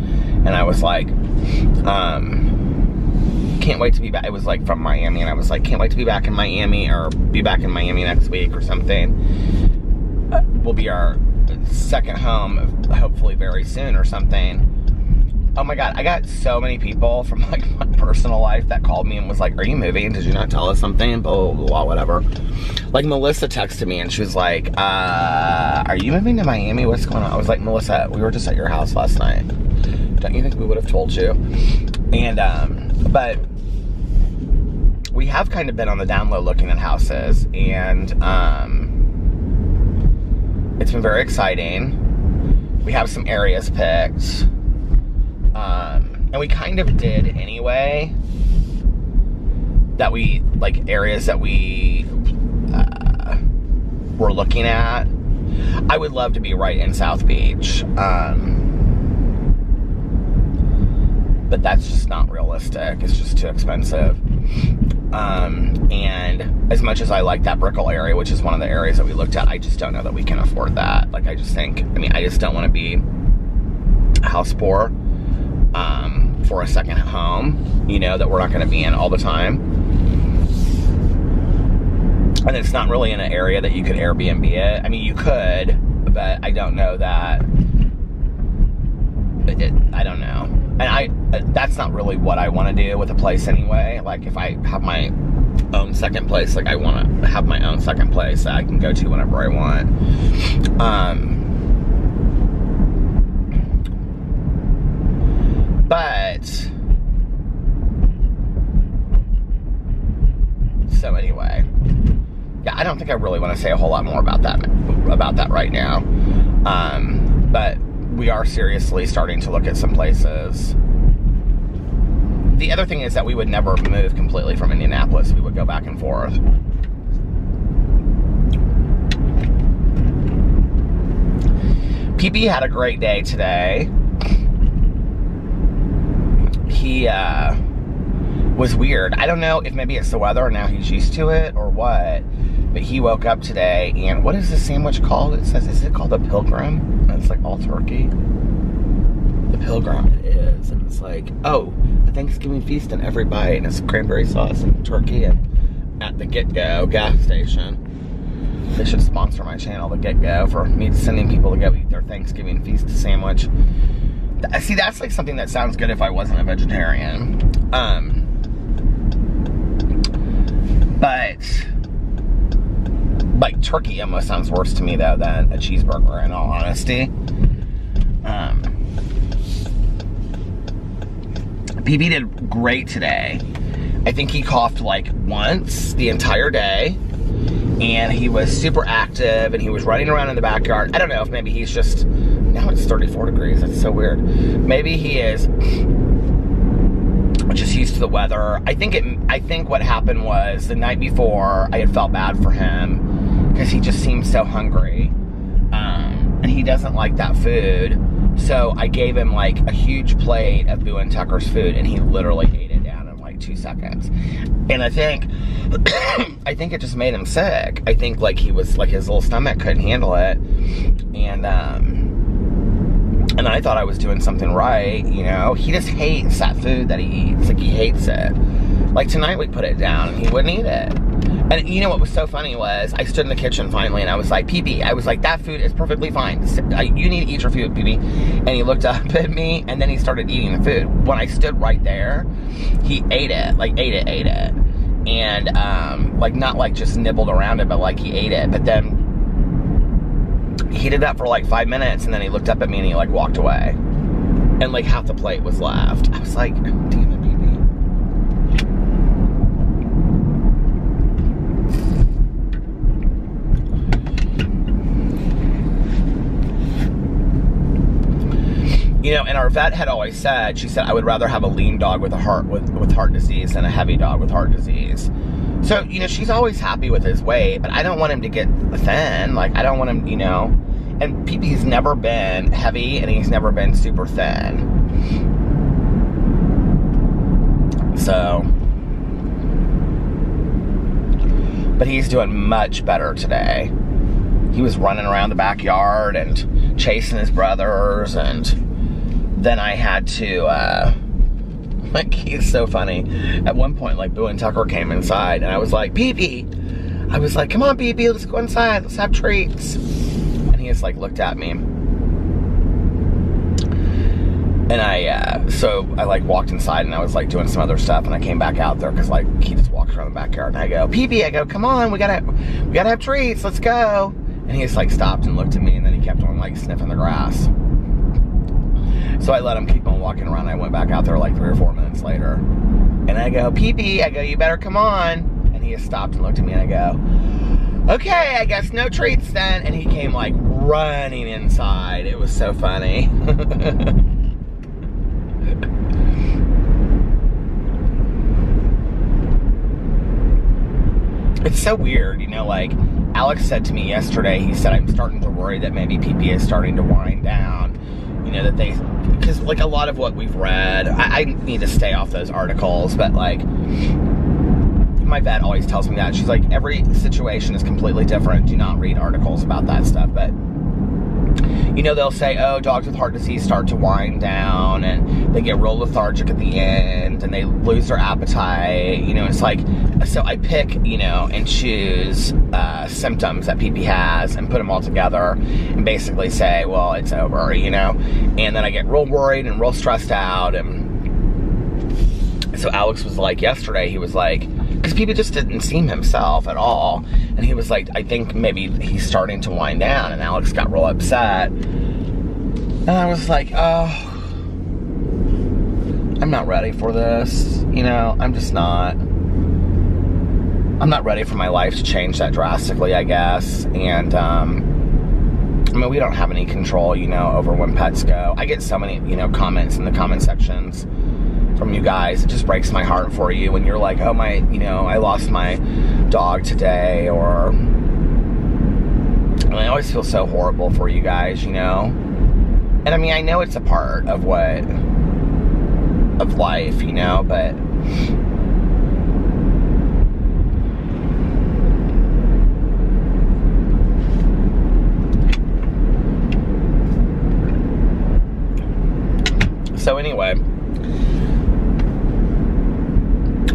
and I was like, can't wait to be back. It was like from Miami, and I was like, can't wait to be back in Miami, or be back in Miami next week or something. Will be our second home, hopefully very soon or something. Oh my God, I got so many people from like my personal life that called me and was like, are you moving? Did you not tell us something? Blah, blah, blah, whatever. Like Melissa texted me and she was like, are you moving to Miami? What's going on? I was like, Melissa, we were just at your house last night. Don't you think we would have told you? And, but we have kind of been on the down low looking at houses, and it's been very exciting. We have some areas picked. And we kind of did anyway, that we, like, areas that we were looking at. I would love to be right in South Beach, but that's just not realistic. It's just too expensive. And as much as I like that Brickell area, which is one of the areas that we looked at, I just don't know that we can afford that. Like, I just think, I just don't want to be house poor for a second home, that we're not going to be in all the time. And it's not really in an area that you could Airbnb it. I mean, you could, but I don't know that. I don't know. And that's not really what I want to do with a place anyway. Like, if I have my own second place, like, I want to have my own second place that I can go to whenever I want. But so anyway, yeah, I don't think I really want to say a whole lot more about that right now. But we are seriously starting to look at some places. The other thing is that we would never move completely from Indianapolis. We would go back and forth. PP had a great day today. He was weird. I don't know if maybe it's the weather and now he's used to it or what, but he woke up today and what is this sandwich called? It says, is it called a Pilgrim? And it's like all turkey. The Pilgrim, it is. And it's like, oh, a Thanksgiving feast in every bite, and it's cranberry sauce and turkey and at the Get-Go gas station. They should sponsor my channel, the Get-Go, for me sending people to go eat their Thanksgiving feast sandwich. See, that's like something that sounds good if I wasn't a vegetarian. But like turkey almost sounds worse to me though than a cheeseburger, in all honesty. PB did great today. I think he coughed like once the entire day, and he was super active, and he was running around in the backyard. I don't know if maybe he's just, now it's 34 degrees, that's so weird. Maybe he is just used to the weather. I think what happened was the night before I had felt bad for him because he just seemed so hungry, and he doesn't like that food. So I gave him like a huge plate of Boo and Tucker's food, and he literally ate it down in like 2 seconds. And I think it just made him sick. I think like he was like, his little stomach couldn't handle it, and I thought I was doing something right, you know. He just hates that food that he eats. Like, he hates it. Like, tonight we put it down, and he wouldn't eat it. And you know what was so funny was, I stood in the kitchen finally, and I was like, PP, I was like, that food is perfectly fine. You need to eat your food, PP. And he looked up at me, and then he started eating the food. When I stood right there, he ate it. Like, ate it. And, like, not like just nibbled around it, but like he ate it. But then he did that for like 5 minutes, and then he looked up at me and he like walked away, and like half the plate was left. I was like, damn it, baby. You know, and our vet had always said, she said, I would rather have a lean dog with heart disease than a heavy dog with heart disease. So, you know, she's always happy with his weight, but I don't want him to get thin. Like, I don't want him, you know. And PP's never been heavy, and he's never been super thin. So, but he's doing much better today. He was running around the backyard and chasing his brothers, and then I had to, like, he's so funny. At one point, like, Boo and Tucker came inside, and I was like, PP! I was like, come on, PP, let's go inside, let's have treats. And he just, like, looked at me. And so I, like, walked inside, and I was, like, doing some other stuff, and I came back out there, because, like, he just walked around the backyard, and I go, PP, I go, come on, we gotta have treats, let's go. And he just, like, stopped and looked at me, and then he kept on, like, sniffing the grass. So I let him keep on walking around. I went back out there like 3 or 4 minutes later. And I go, PP, I go, you better come on. And he just stopped and looked at me, and I go, okay, I guess no treats then. And he came like running inside. It was so funny. It's so weird, you know, like Alex said to me yesterday, he said, I'm starting to worry that maybe PP is starting to wind down. You know, that because like a lot of what we've read, I need to stay off those articles, but like, my vet always tells me that. She's like, every situation is completely different. Do not read articles about that stuff. But, you know, they'll say, oh, dogs with heart disease start to wind down, and they get real lethargic at the end, and they lose their appetite. You know, it's like, so I pick, you know, and choose symptoms that PP has and put them all together and basically say, well, it's over, you know. And then I get real worried and real stressed out. And so Alex was like, yesterday, he was like, because PP just didn't seem himself at all. And he was like, I think maybe he's starting to wind down. And Alex got real upset. And I was like, oh, I'm not ready for this. You know, I'm just not. I'm not ready for my life to change that drastically, I guess. And, I mean, we don't have any control, you know, over when pets go. I get so many, you know, comments in the comment sections from you guys. It just breaks my heart for you when you're like, oh, my, you know, I lost my dog today, or, and I always feel so horrible for you guys, you know. And I mean, I know it's a part of life, you know, but so anyway,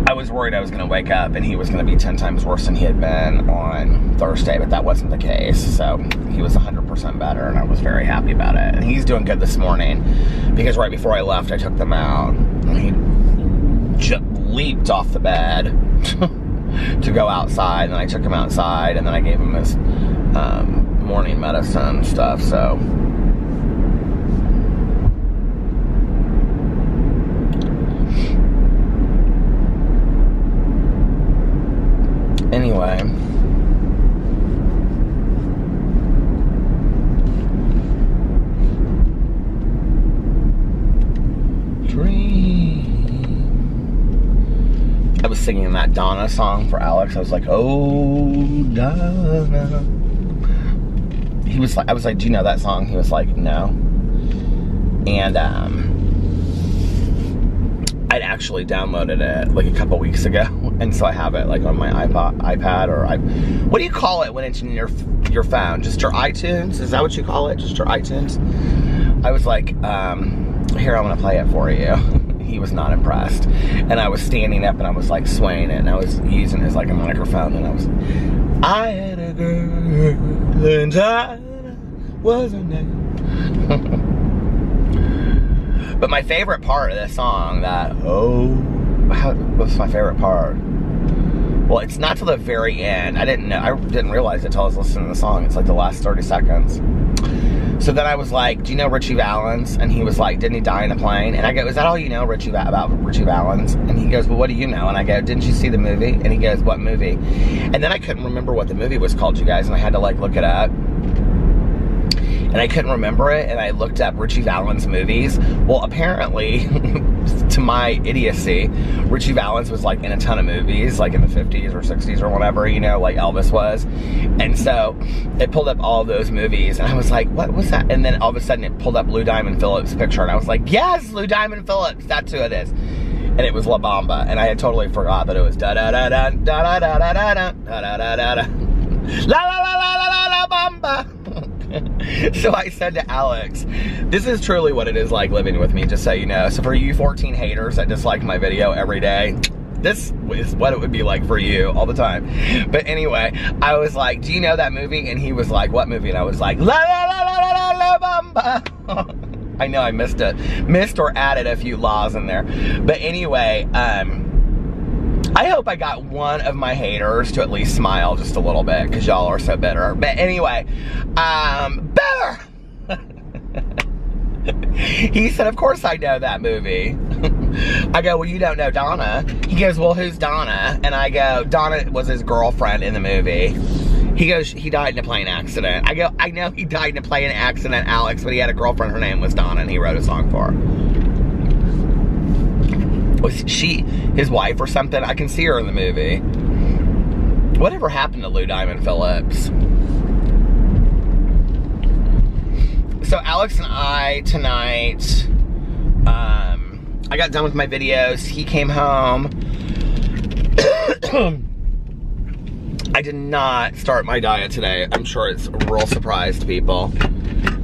I was worried I was going to wake up and he was going to be 10 times worse than he had been on Thursday, but that wasn't the case. So he was 100% better, and I was very happy about it. And he's doing good this morning, because right before I left, I took them out, and he just leaped off the bed to go outside, and I took him outside, and then I gave him his morning medicine and stuff, so. Anyway, I was singing that Donna song for Alex. I was like, oh, Donna. He was like, I was like, do you know that song? He was like, no. And I'd actually downloaded it like a couple weeks ago, and so I have it like on my iPad, or what do you call it when it's in your phone? Just your iTunes? Is that what you call it? Just your iTunes? I was like, here, I'm gonna play it for you. He was not impressed, and I was standing up and I was like swaying it, and I was using it as like a microphone, and I had a girl and I wasn't there. But my favorite part of this song, what's my favorite part? Well, it's not till the very end. I didn't realize it till I was listening to the song. It's like the last 30 seconds. So then I was like, do you know Richie Valens? And he was like, didn't he die in a plane? And I go, is that all you know, about Richie Valens? And he goes, well, what do you know? And I go, didn't you see the movie? And he goes, what movie? And then I couldn't remember what the movie was called, you guys, and I had to like look it up. And I couldn't remember it, and I looked up Richie Valens movies. Well, apparently, to my idiocy, Richie Valens was like in a ton of movies, like in the 50s or 60s or whatever, you know, like Elvis was. And so it pulled up all of those movies, and I was like, what was that? And then all of a sudden it pulled up Lou Diamond Phillips' picture, and I was like, yes, Lou Diamond Phillips, that's who it is. And it was La Bamba, and I had totally forgot that it was da-da-da-da-da-da-da-da-da-da-da-da-da. La la la la la la la Bamba. So I said to Alex, this is truly what it is like living with me, just so you know. So for you 14 haters that dislike my video every day, this is what it would be like for you all the time. But anyway, I was like, do you know that movie? And he was like, what movie? And I was like, la la la la la la Bamba. I know I missed or added a few laws in there. But anyway, I hope I got one of my haters to at least smile just a little bit, because y'all are so bitter. But anyway, better! He said, of course I know that movie. I go, well, you don't know Donna. He goes, well, who's Donna? And I go, Donna was his girlfriend in the movie. He goes, he died in a plane accident. I go, I know he died in a plane accident, Alex, but he had a girlfriend, her name was Donna, and he wrote a song for her. Was she his wife or something? I can see her in the movie. Whatever happened to Lou Diamond Phillips? So Alex and I tonight, I got done with my videos. He came home. I did not start my diet today. I'm sure it's a real surprise to people,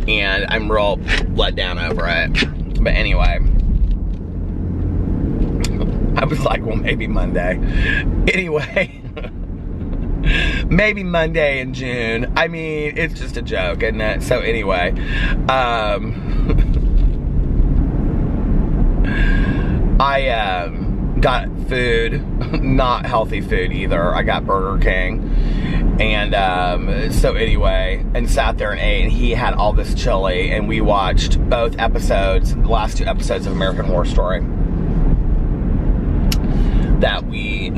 and I'm real let down over it. But anyway, was like, well, maybe Monday. Anyway, maybe Monday in June. I mean, it's just a joke, isn't it? So anyway, I got food, not healthy food either. I got Burger King. And so anyway, and sat there and ate, and he had all this chili, and we watched both episodes, the last 2 episodes of American Horror Story that we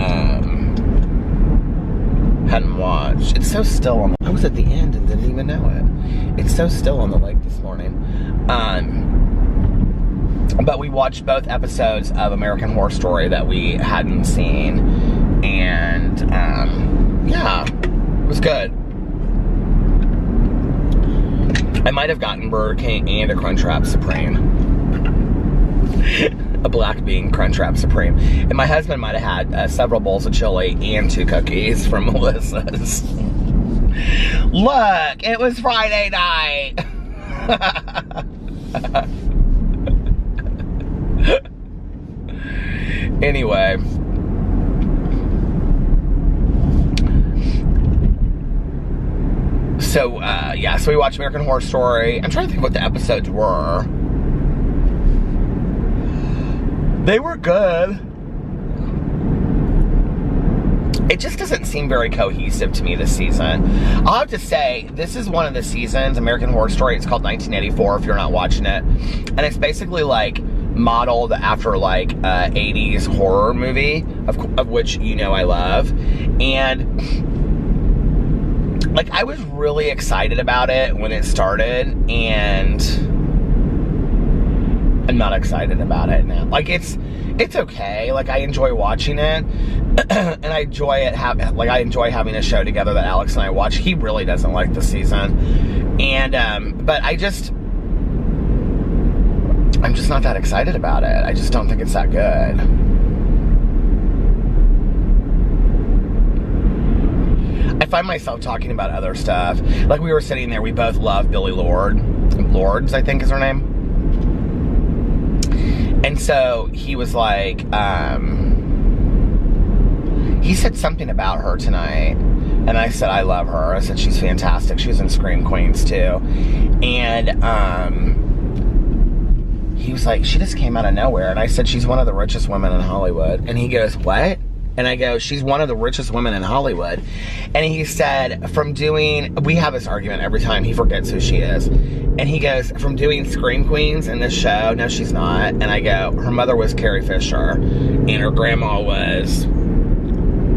hadn't watched. It's so still on the, I was at the end and didn't even know it. It's so still on the lake this morning. But we watched both episodes of American Horror Story that we hadn't seen, and yeah, it was good. I might have gotten Burger King and a Crunchwrap Supreme. A black bean Crunchwrap Supreme. And my husband might have had several bowls of chili and 2 cookies from Melissa's. Look, it was Friday night. Anyway. So, yeah, so we watched American Horror Story. I'm trying to think what the episodes were. They were good. It just doesn't seem very cohesive to me this season. I'll have to say, this is one of the seasons, American Horror Story. It's called 1984 if you're not watching it. And it's basically like modeled after like 80s horror movie, of which you know I love. And like, I was really excited about it when it started, and I'm not excited about it now. Like, it's okay. Like, I enjoy watching it, and I enjoy it. I enjoy having a show together that Alex and I watch. He really doesn't like the season, and but I'm just not that excited about it. I just don't think it's that good. I find myself talking about other stuff. Like, we were sitting there, we both love Billie Lourd. Lourdes, I think is her name. And so he was like, he said something about her tonight. And I said, I love her. I said, she's fantastic. She was in Scream Queens too. And he was like, she just came out of nowhere. And I said, she's one of the richest women in Hollywood. And he goes, what? And I go, she's one of the richest women in Hollywood. And he said, we have this argument every time, he forgets who she is. And he goes, from doing Scream Queens in this show, no, she's not. And I go, her mother was Carrie Fisher, and her grandma was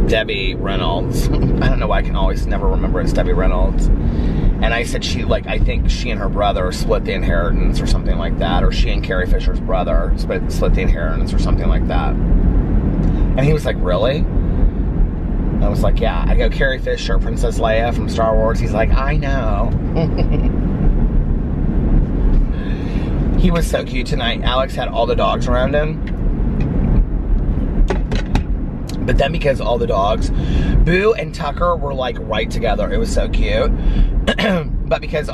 Debbie Reynolds. I don't know why I can always never remember it's Debbie Reynolds. And I said, I think she and her brother split the inheritance or something like that. Or she and Carrie Fisher's brother split the inheritance or something like that. And he was like, really? And I was like, yeah. I go, Carrie Fisher, Princess Leia from Star Wars. He's like, I know. He was so cute tonight. Alex had all the dogs around him. But then because all the dogs, Boo and Tucker were like right together. It was so cute. But because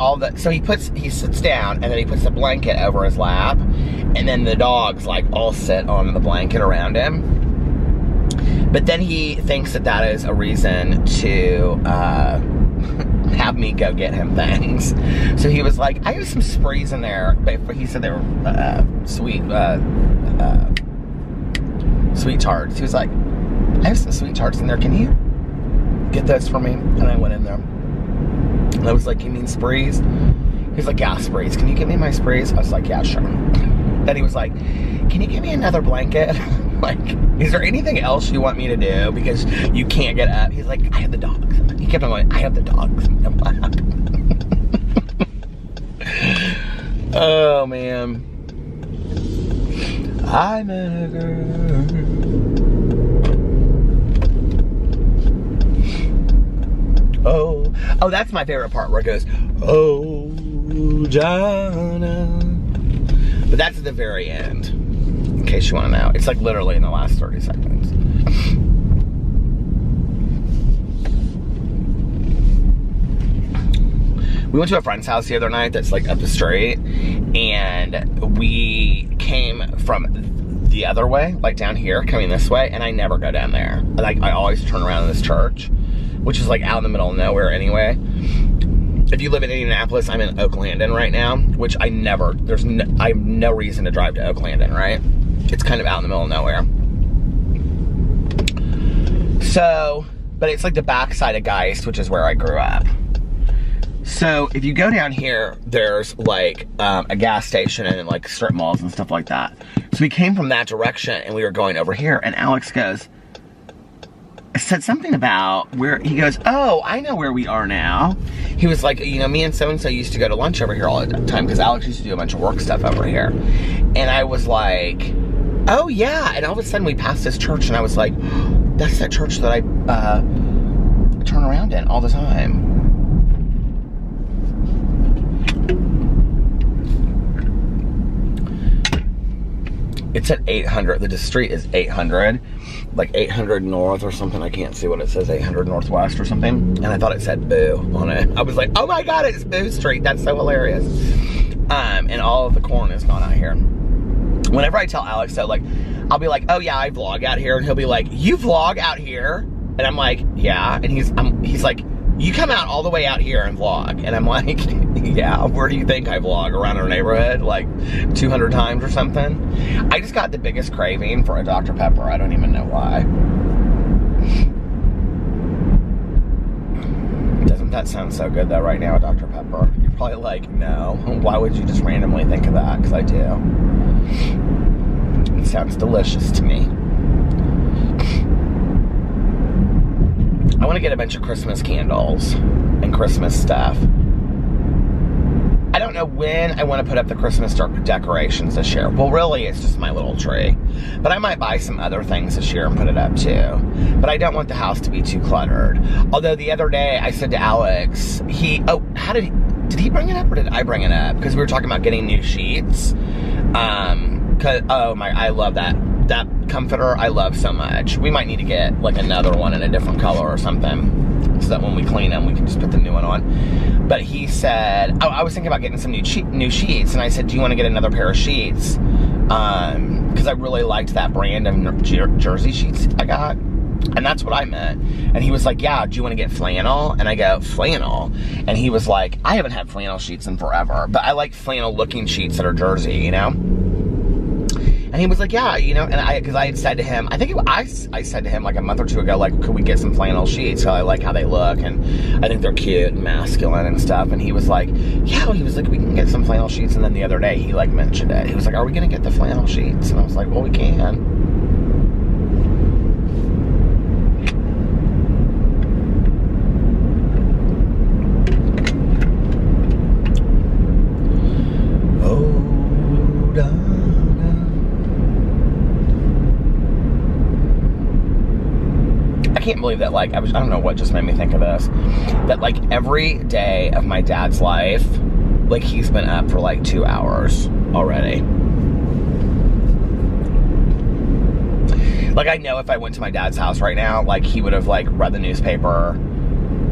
so he sits down, and then he puts the blanket over his lap. And then the dogs like all sit on the blanket around him. But then he thinks that is a reason to have me go get him things. So he was like, I have some sprees in there. But he said they were sweet tarts. He was like, I have some sweet tarts in there. Can you get those for me? And I went in there. And I was like, you mean sprees? He was like, yeah, sprees. Can you give me my sprees? I was like, yeah, sure. Then he was like, can you give me another blanket? Like, is there anything else you want me to do? Because you can't get up. He's like, I have the dogs. He kept on going, I have the dogs. Oh, man. I met a girl. Oh, that's my favorite part where it goes, oh, Jana. But that's at the very end, in case you want to know. It's like literally in the last 30 seconds. We went to a friend's house the other night that's like up the street, and we came from the other way, like down here, coming this way, and I never go down there. Like, I always turn around in this church, which is like out in the middle of nowhere anyway. If you live in Indianapolis, I'm in Oak Landon right now, which I have no reason to drive to Oak Landon, right? It's kind of out in the middle of nowhere. So, but it's like the backside of Geist, which is where I grew up. So if you go down here, there's like a gas station and like strip malls and stuff like that. So we came from that direction and we were going over here, and Alex said something about where, he goes, oh, I know where we are now. He was like, you know, me and so-and-so used to go to lunch over here all the time because Alex used to do a bunch of work stuff over here. And I was like, oh yeah. And all of a sudden we passed this church and I was like, that's that church that I turn around in all the time. It's at 800. The street is 800. Like 800 North or something. I can't see what it says. 800 Northwest or something. And I thought it said Boo on it. I was like, oh my God, it's Boo Street. That's so hilarious. And all of the corn is gone out here. Whenever I tell Alex though, like, I'll be like, oh yeah, I vlog out here. And he'll be like, you vlog out here? And I'm like, yeah. And he's like, you come out all the way out here and vlog. And I'm like, yeah, where do you think I vlog? Around our neighborhood? Like 200 times or something? I just got the biggest craving for a Dr. Pepper. I don't even know why. Doesn't that sound so good though right now, a Dr. Pepper? You're probably like, no. Why would you just randomly think of that? Because I do. It sounds delicious to me. I want to get a bunch of Christmas candles and Christmas stuff. I don't know when I want to put up the Christmas decorations this year. Well, really, it's just my little tree. But I might buy some other things this year and put it up too. But I don't want the house to be too cluttered. Although the other day I said to Alex, did he bring it up or did I bring it up? Because we were talking about getting new sheets. I love that comforter. I love so much. We might need to get like another one in a different color or something, so that when we clean them, we can just put the new one on. But he said, oh, I was thinking about getting some new sheets, and I said, do you want to get another pair of sheets? Because I really liked that brand of jersey sheets I got. And that's what I meant. And he was like, yeah, do you want to get flannel? And I go, flannel? And he was like, I haven't had flannel sheets in forever, but I like flannel looking sheets that are jersey, you know? And he was like, yeah, you know, and because I had said to him, I said to him like a month or two ago, like, could we get some flannel sheets? So I like how they look, and I think they're cute and masculine and stuff. And he was like, yeah, he was like, we can get some flannel sheets. And then the other day he like mentioned it. He was like, are we going to get the flannel sheets? And I was like, well, we can. I can't believe that, like, I don't know what just made me think of this, that like every day of my dad's life, like he's been up for like 2 hours already. Like I know if I went to my dad's house right now, like he would have like read the newspaper,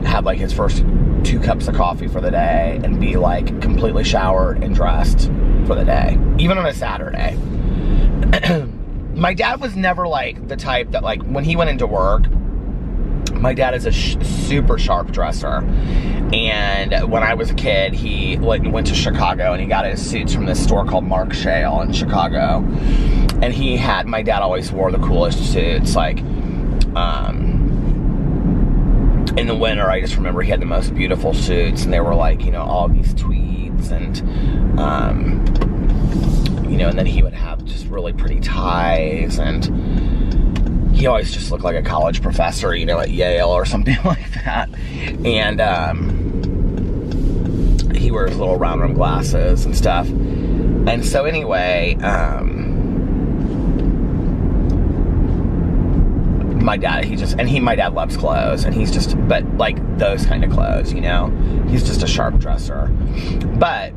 had like his first 2 cups of coffee for the day, and be like completely showered and dressed for the day, even on a Saturday. My dad was never like the type that, like, when he went into work, my dad is a super sharp dresser. And when I was a kid, he like went to Chicago and he got his suits from this store called Mark Shale in Chicago. And my dad always wore the coolest suits. Like, in the winter, I just remember he had the most beautiful suits, and they were like, you know, all these tweeds and, you know, and then he would have just really pretty ties, and he always just looked like a college professor, you know, at Yale or something like that. And he wears little round rim glasses and stuff. And so anyway, my dad loves clothes, and he's just, but like those kind of clothes, you know, he's just a sharp dresser. But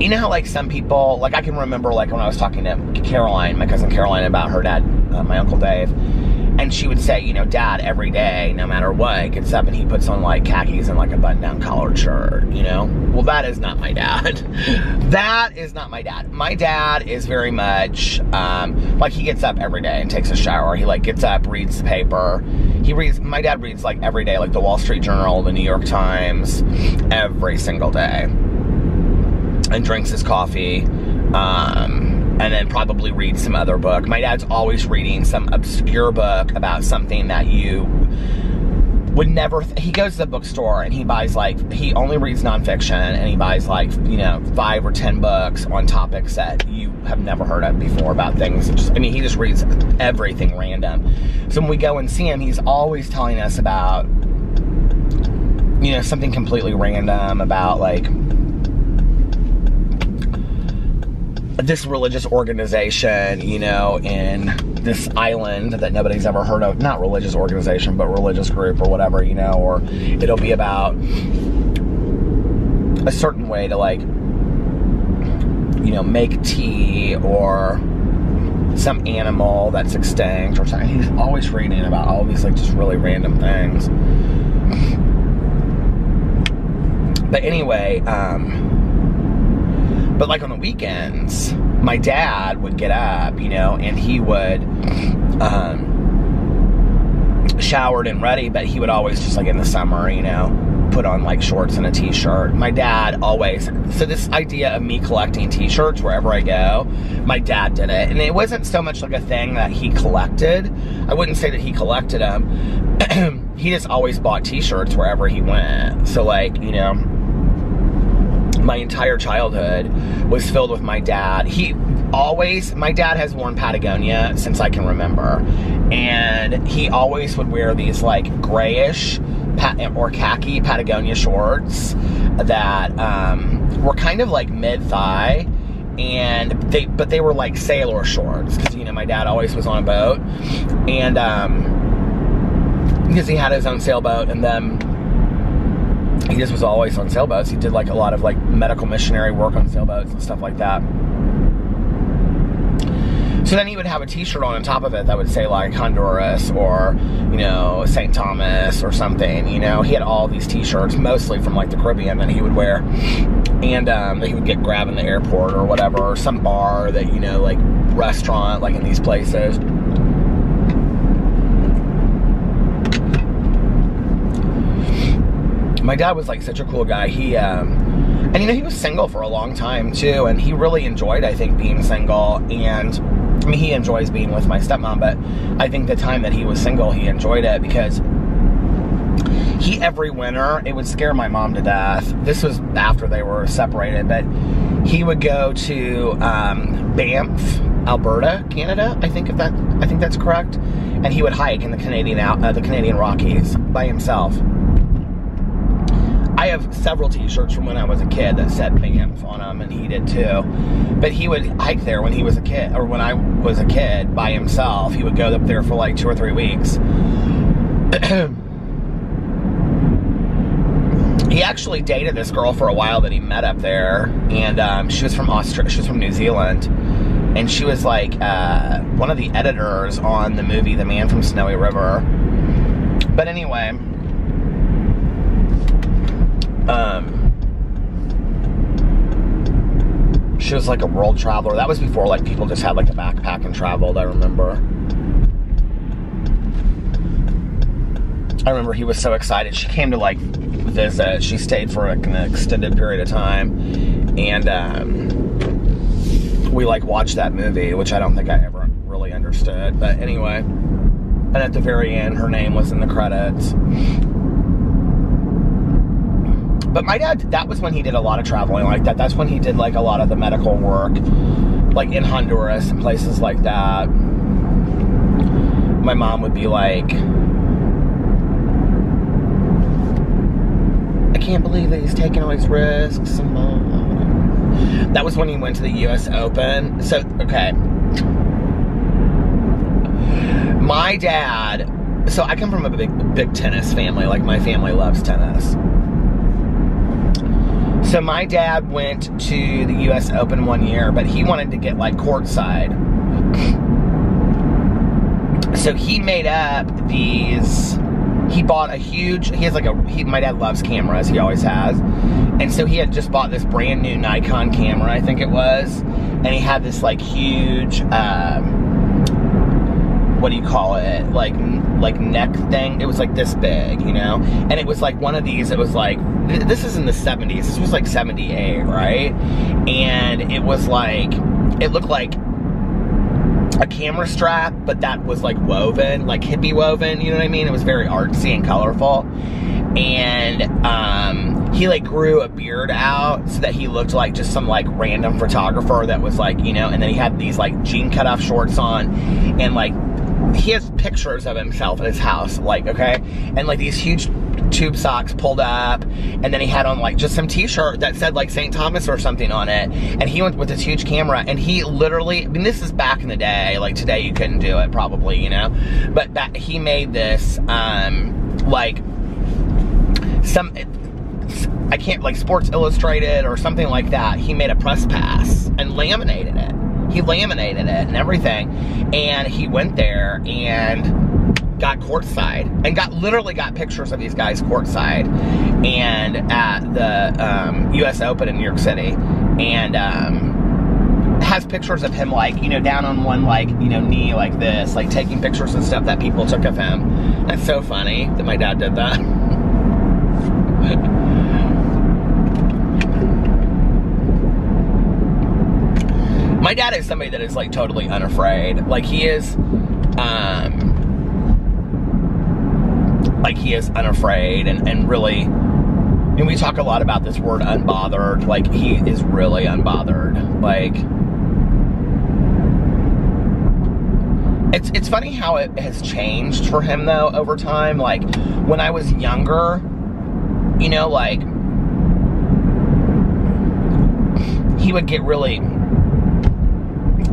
you know how like some people, like I can remember like when I was talking to Caroline, my cousin Caroline, about her dad, my Uncle Dave, And she would say, you know, Dad, every day, no matter what, gets up and he puts on like khakis and like a button-down collared shirt, you know? Well, that is not my dad. That is not my dad. My dad is very much, like he gets up every day and takes a shower. He like gets up, reads the paper. My dad reads like every day, like the Wall Street Journal, the New York Times, every single day. And drinks his coffee. And then probably read some other book. My dad's always reading some obscure book about something that you would never, he goes to the bookstore and he buys like, he only reads nonfiction and he buys like, you know, 5 or 10 books on topics that you have never heard of before about things. He just reads everything random. So when we go and see him, he's always telling us about, you know, something completely random about like, this religious organization, you know, in this island that nobody's ever heard of. Not religious organization, but religious group or whatever, you know, or it'll be about a certain way to like, you know, make tea or some animal that's extinct or something. He's always reading about all these like just really random things. But anyway, but like on the weekends, my dad would get up, you know, and he would, showered and ready, but he would always just like in the summer, you know, put on like shorts and a t-shirt. My dad always, so this idea of me collecting t-shirts wherever I go, my dad did it. And it wasn't so much like a thing that he collected. I wouldn't say that he collected them. He just always bought t-shirts wherever he went. So like, you know, my entire childhood was filled with my dad. My dad has worn Patagonia since I can remember. And he always would wear these like grayish or khaki Patagonia shorts that were kind of like mid-thigh. But they were like sailor shorts. Because, you know, my dad always was on a boat. And because he had his own sailboat, and then he just was always on sailboats. He did like a lot of like medical missionary work on sailboats and stuff like that. So then he would have a t-shirt on top of it that would say like Honduras or, you know, St. Thomas or something, you know. He had all these t-shirts, mostly from like the Caribbean, that he would wear. And that he would get grabbed in the airport or whatever, or some bar that, you know, like restaurant, like in these places. My dad was like such a cool guy. He, and you know, he was single for a long time too, and he really enjoyed, I think, being single. And I mean, he enjoys being with my stepmom, but I think the time that he was single, he enjoyed it because every winter, it would scare my mom to death. This was after they were separated, but he would go to Banff, Alberta, Canada. I think that's correct. And he would hike in the Canadian Rockies by himself. I have several t-shirts from when I was a kid that said Banff on them, and he did too. But he would hike there when he was a kid, or when I was a kid, by himself. He would go up there for like 2 or 3 weeks. He actually dated this girl for a while that he met up there, and she was from Australia. She was from New Zealand, and she was like one of the editors on the movie The Man from Snowy River. But anyway, she was like a world traveler. That was before like people just had like a backpack and traveled, I remember. He was so excited. She came to like visit. She stayed for an extended period of time, and we like watched that movie, which I don't think I ever really understood. But anyway, and at the very end, her name was in the credits. But my dad, that was when he did a lot of traveling like that. That's when he did like a lot of the medical work, like in Honduras and places like that. My mom would be like, I can't believe that he's taking all these risks. That was when he went to the US Open. So, okay. My dad, so I come from a big tennis family. Like, my family loves tennis. So my dad went to the US Open one year, but he wanted to get like courtside. So he made up these, he bought a huge, my dad loves cameras, he always has. And so he had just bought this brand new Nikon camera, I think it was. And he had this like huge, what do you call it? Like neck thing. It was like this big, you know? And it was like one of these, it was like, this is in the 70s. This was like 78, right? And it was like, it looked like a camera strap, but that was like woven, like hippie woven, you know what I mean? It was very artsy and colorful. And he like grew a beard out so that he looked like just some like random photographer that was like, you know, and then he had these like jean cutoff shorts on, and like he has pictures of himself at his house, like, okay, and like these huge tube socks pulled up, and then he had on like just some t-shirt that said like St. Thomas or something on it, and he went with this huge camera, and he literally, I mean, this is back in the day, like today you couldn't do it probably, you know, but that he made this like some, I can't, like Sports Illustrated or something like that. He made a press pass and laminated it. He laminated it and everything, and he went there and got courtside and literally got pictures of these guys courtside and at the US Open in New York City, and has pictures of him like, you know, down on one like, you know, knee like this, like taking pictures and stuff that people took of him. That's so funny that my dad did that. My dad is somebody that is like totally unafraid. Like he is unafraid and really, and we talk a lot about this word unbothered. Like he is really unbothered. Like it's funny how it has changed for him though over time. Like when I was younger, you know, like he would get really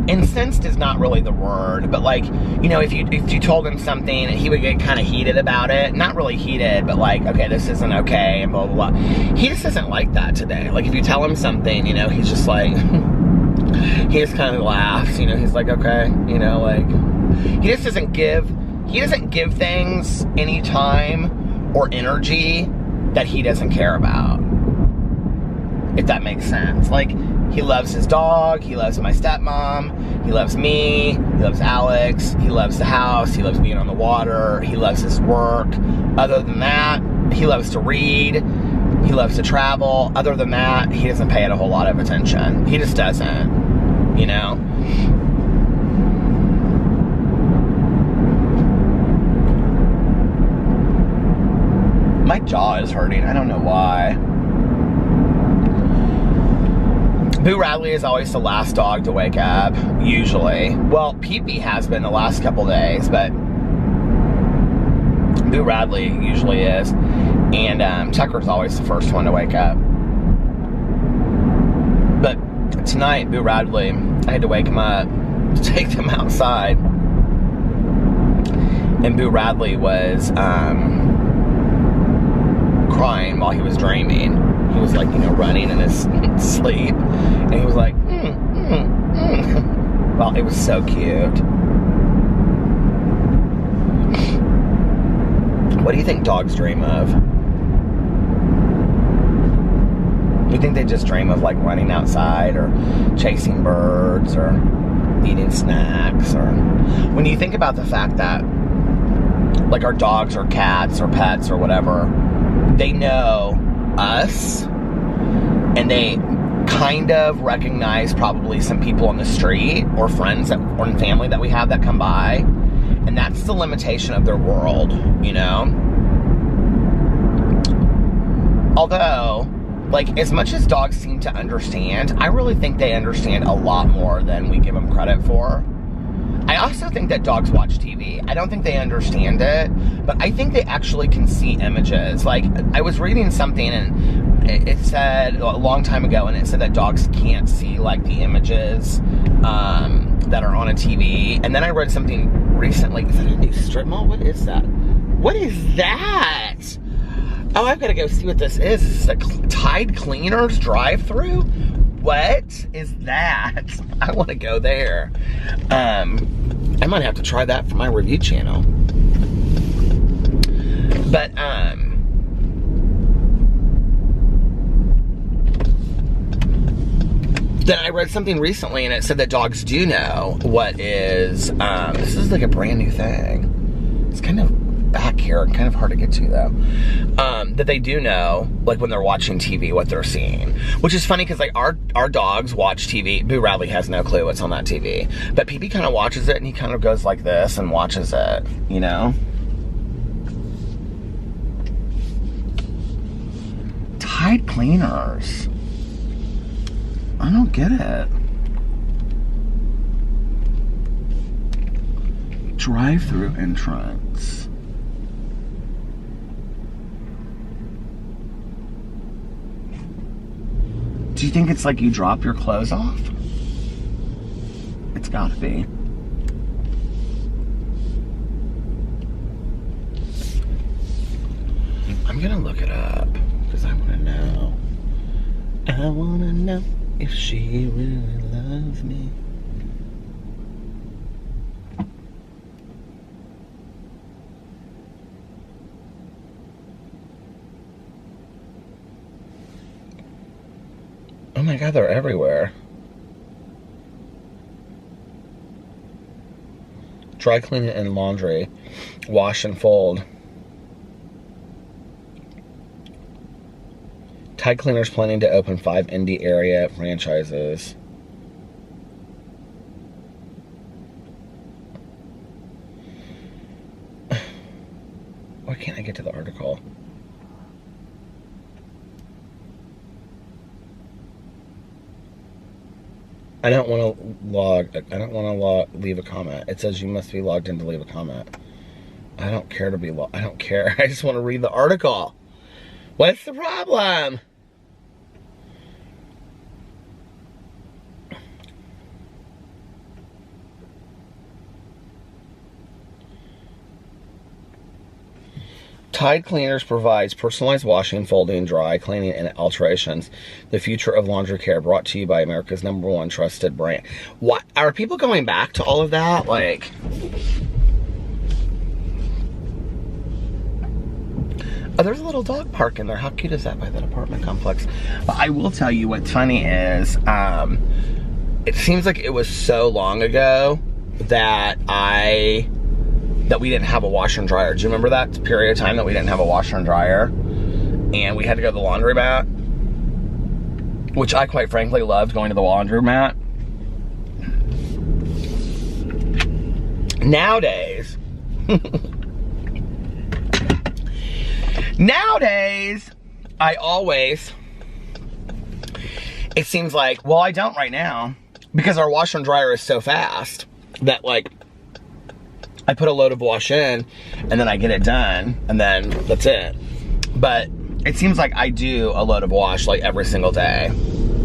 incensed is not really the word, but like, you know, if you told him something, he would get kind of heated about it. Not really heated, but like, okay, this isn't okay, and blah, blah, blah. He just isn't like that today. Like, if you tell him something, you know, he's just like, he just kind of laughs, you know, he's like, okay, you know, like, he just doesn't give things any time or energy that he doesn't care about. If that makes sense. Like, he loves his dog, he loves my stepmom, he loves me, he loves Alex, he loves the house, he loves being on the water, he loves his work. Other than that, he loves to read, he loves to travel. Other than that, he doesn't pay it a whole lot of attention. He just doesn't, you know? My jaw is hurting, I don't know why. Boo Radley is always the last dog to wake up, usually. Well, Pee-Pee has been the last couple days, but Boo Radley usually is. And Tucker's always the first one to wake up. But tonight, Boo Radley, I had to wake him up to take him outside. And Boo Radley was crying while he was dreaming. He was like, you know, running in his sleep, and he was like, Well, it was so cute. What do you think dogs dream of? You think they just dream of like running outside or chasing birds or eating snacks? Or when you think about the fact that like our dogs or cats or pets or whatever, they know us, and they kind of recognize probably some people on the street or friends that, or family that we have that come by, and that's the limitation of their world, you know? Although, like, as much as dogs seem to understand, I really think they understand a lot more than we give them credit for. I also think that dogs watch TV. I don't think they understand it, but I think they actually can see images. Like, I was reading something, and it said a long time ago, and it said that dogs can't see, like, the images that are on a TV. And then I read something recently. Is that a new strip mall? What is that? What is that? Oh, I've got to go see what this is. Is this a Tide Cleaners drive-thru? What is that? I want to go there. I I might have to try that for my review channel. But, then I read something recently and it said that dogs do know what is, this is like a brand new thing. It's kind of back here and kind of hard to get to though. That they do know, like when they're watching TV, what they're seeing. Which is funny because like our dogs watch TV. Boo Radley has no clue what's on that TV. But PP kind of watches it and he kind of goes like this and watches it, you know? Tide cleaners. I don't get it. Drive-through entrance. Do you think it's like you drop your clothes off? It's gotta be. I'm gonna look it up because I wanna know. I wanna know if she really loves me. Oh my God, they're everywhere. Dry cleaning and laundry. Wash and fold. Tide Cleaners planning to open 5 indie area franchises. Why can't I get to the article? I don't want to leave a comment. It says you must be logged in to leave a comment. I don't care to be I don't care. I just want to read the article. What's the problem? Tide Cleaners provides personalized washing, folding, dry cleaning, and alterations. The future of laundry care, brought to you by America's #1 trusted brand. What are people going back to all of that? Like, oh, there's a little dog park in there. How cute is that by that apartment complex? But I will tell you what's funny is, it seems like it was so long ago that we didn't have a washer and dryer. Do you remember that period of time that we didn't have a washer and dryer? And we had to go to the laundromat, which I quite frankly loved going to the laundromat. Nowadays, it seems like, well, I don't right now because our washer and dryer is so fast that like, I put a load of wash in and then I get it done and then that's it. But it seems like I do a load of wash like every single day.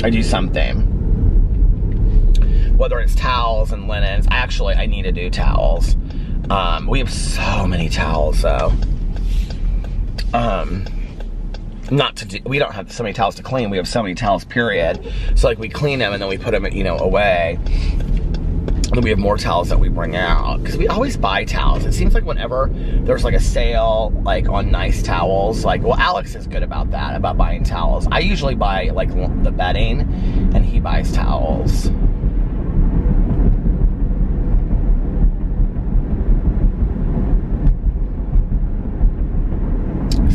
I do something. Whether it's towels and linens. I need to do towels. We have so many towels though. We don't have so many towels to clean. We have so many towels, period. So like we clean them and then we put them, you know, away. And then we have more towels that we bring out because we always buy towels. It seems like whenever there's like a sale like on nice towels, like, well, Alex is good about that, about buying towels. I usually buy like the bedding and he buys towels.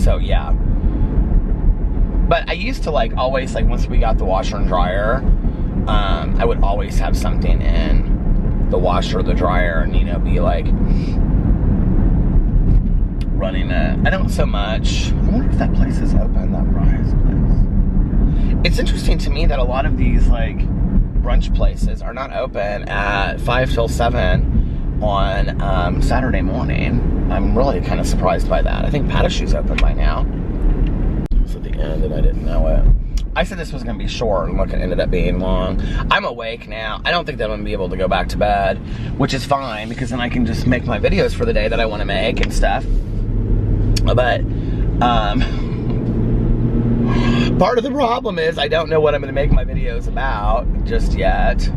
So yeah. But I used to like always, like once we got the washer and dryer, I would always have something in the washer or the dryer and, you know, be like running it. I don't so much. I wonder if that place is open, that Rise place. It's interesting to me that a lot of these like brunch places are not open at 5 till 7 on Saturday morning. I'm really kind of surprised by that. I think Patachou's open by now. It's at the end and I didn't know it. I said this was going to be short, and look, it ended up being long. I'm awake now. I don't think that I'm going to be able to go back to bed, which is fine, because then I can just make my videos for the day that I want to make and stuff. But, part of the problem is I don't know what I'm going to make my videos about just yet.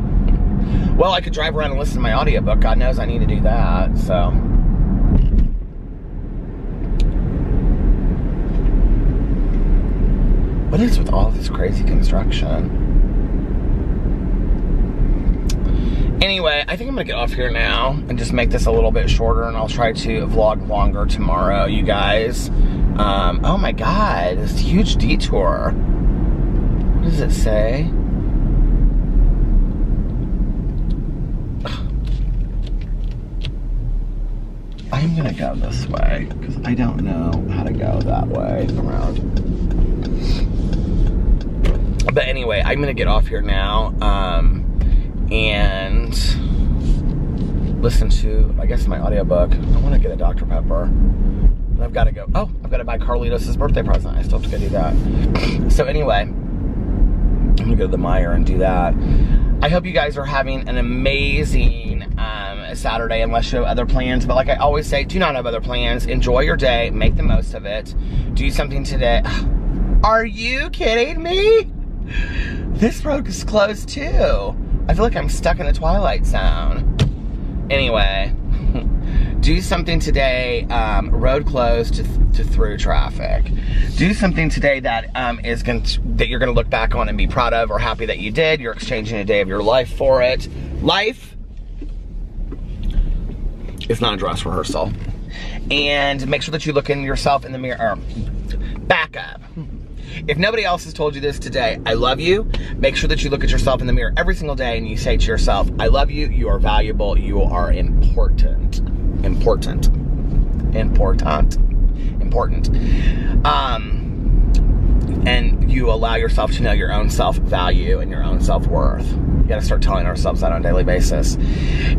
Well, I could drive around and listen to my audiobook. God knows I need to do that, so. What is with all this crazy construction? Anyway, I think I'm gonna get off here now and just make this a little bit shorter, and I'll try to vlog longer tomorrow, you guys. Oh my God, this huge detour. What does it say? I'm gonna go this way because I don't know how to go that way around. But anyway, I'm gonna get off here now and listen to, I guess, my audiobook. I wanna get a Dr. Pepper. And I've gotta go, oh, I've gotta buy Carlitos' birthday present. I still have to go do that. So anyway, I'm gonna go to the Meijer and do that. I hope you guys are having an amazing Saturday, unless you have other plans. But like I always say, do not have other plans. Enjoy your day, make the most of it. Do something today. Are you kidding me? This road is closed too. I feel like I'm stuck in a Twilight Zone. Anyway, do something today, road closed to through traffic. Do something today that that you're gonna look back on and be proud of, or happy that you did. You're exchanging a day of your life for it. Life is not a dress rehearsal. And make sure that you look in yourself in the mirror. Back up. If nobody else has told you this today, I love you. Make sure that you look at yourself in the mirror every single day and you say to yourself, I love you, you are valuable, you are important. Important. And you allow yourself to know your own self-value and your own self-worth. You gotta start telling ourselves that on a daily basis.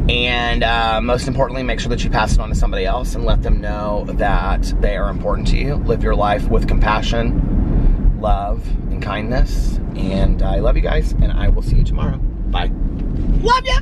And most importantly, make sure that you pass it on to somebody else and let them know that they are important to you. Live your life with compassion, love, and kindness. And I love you guys, and I will see you tomorrow. Bye. Love ya!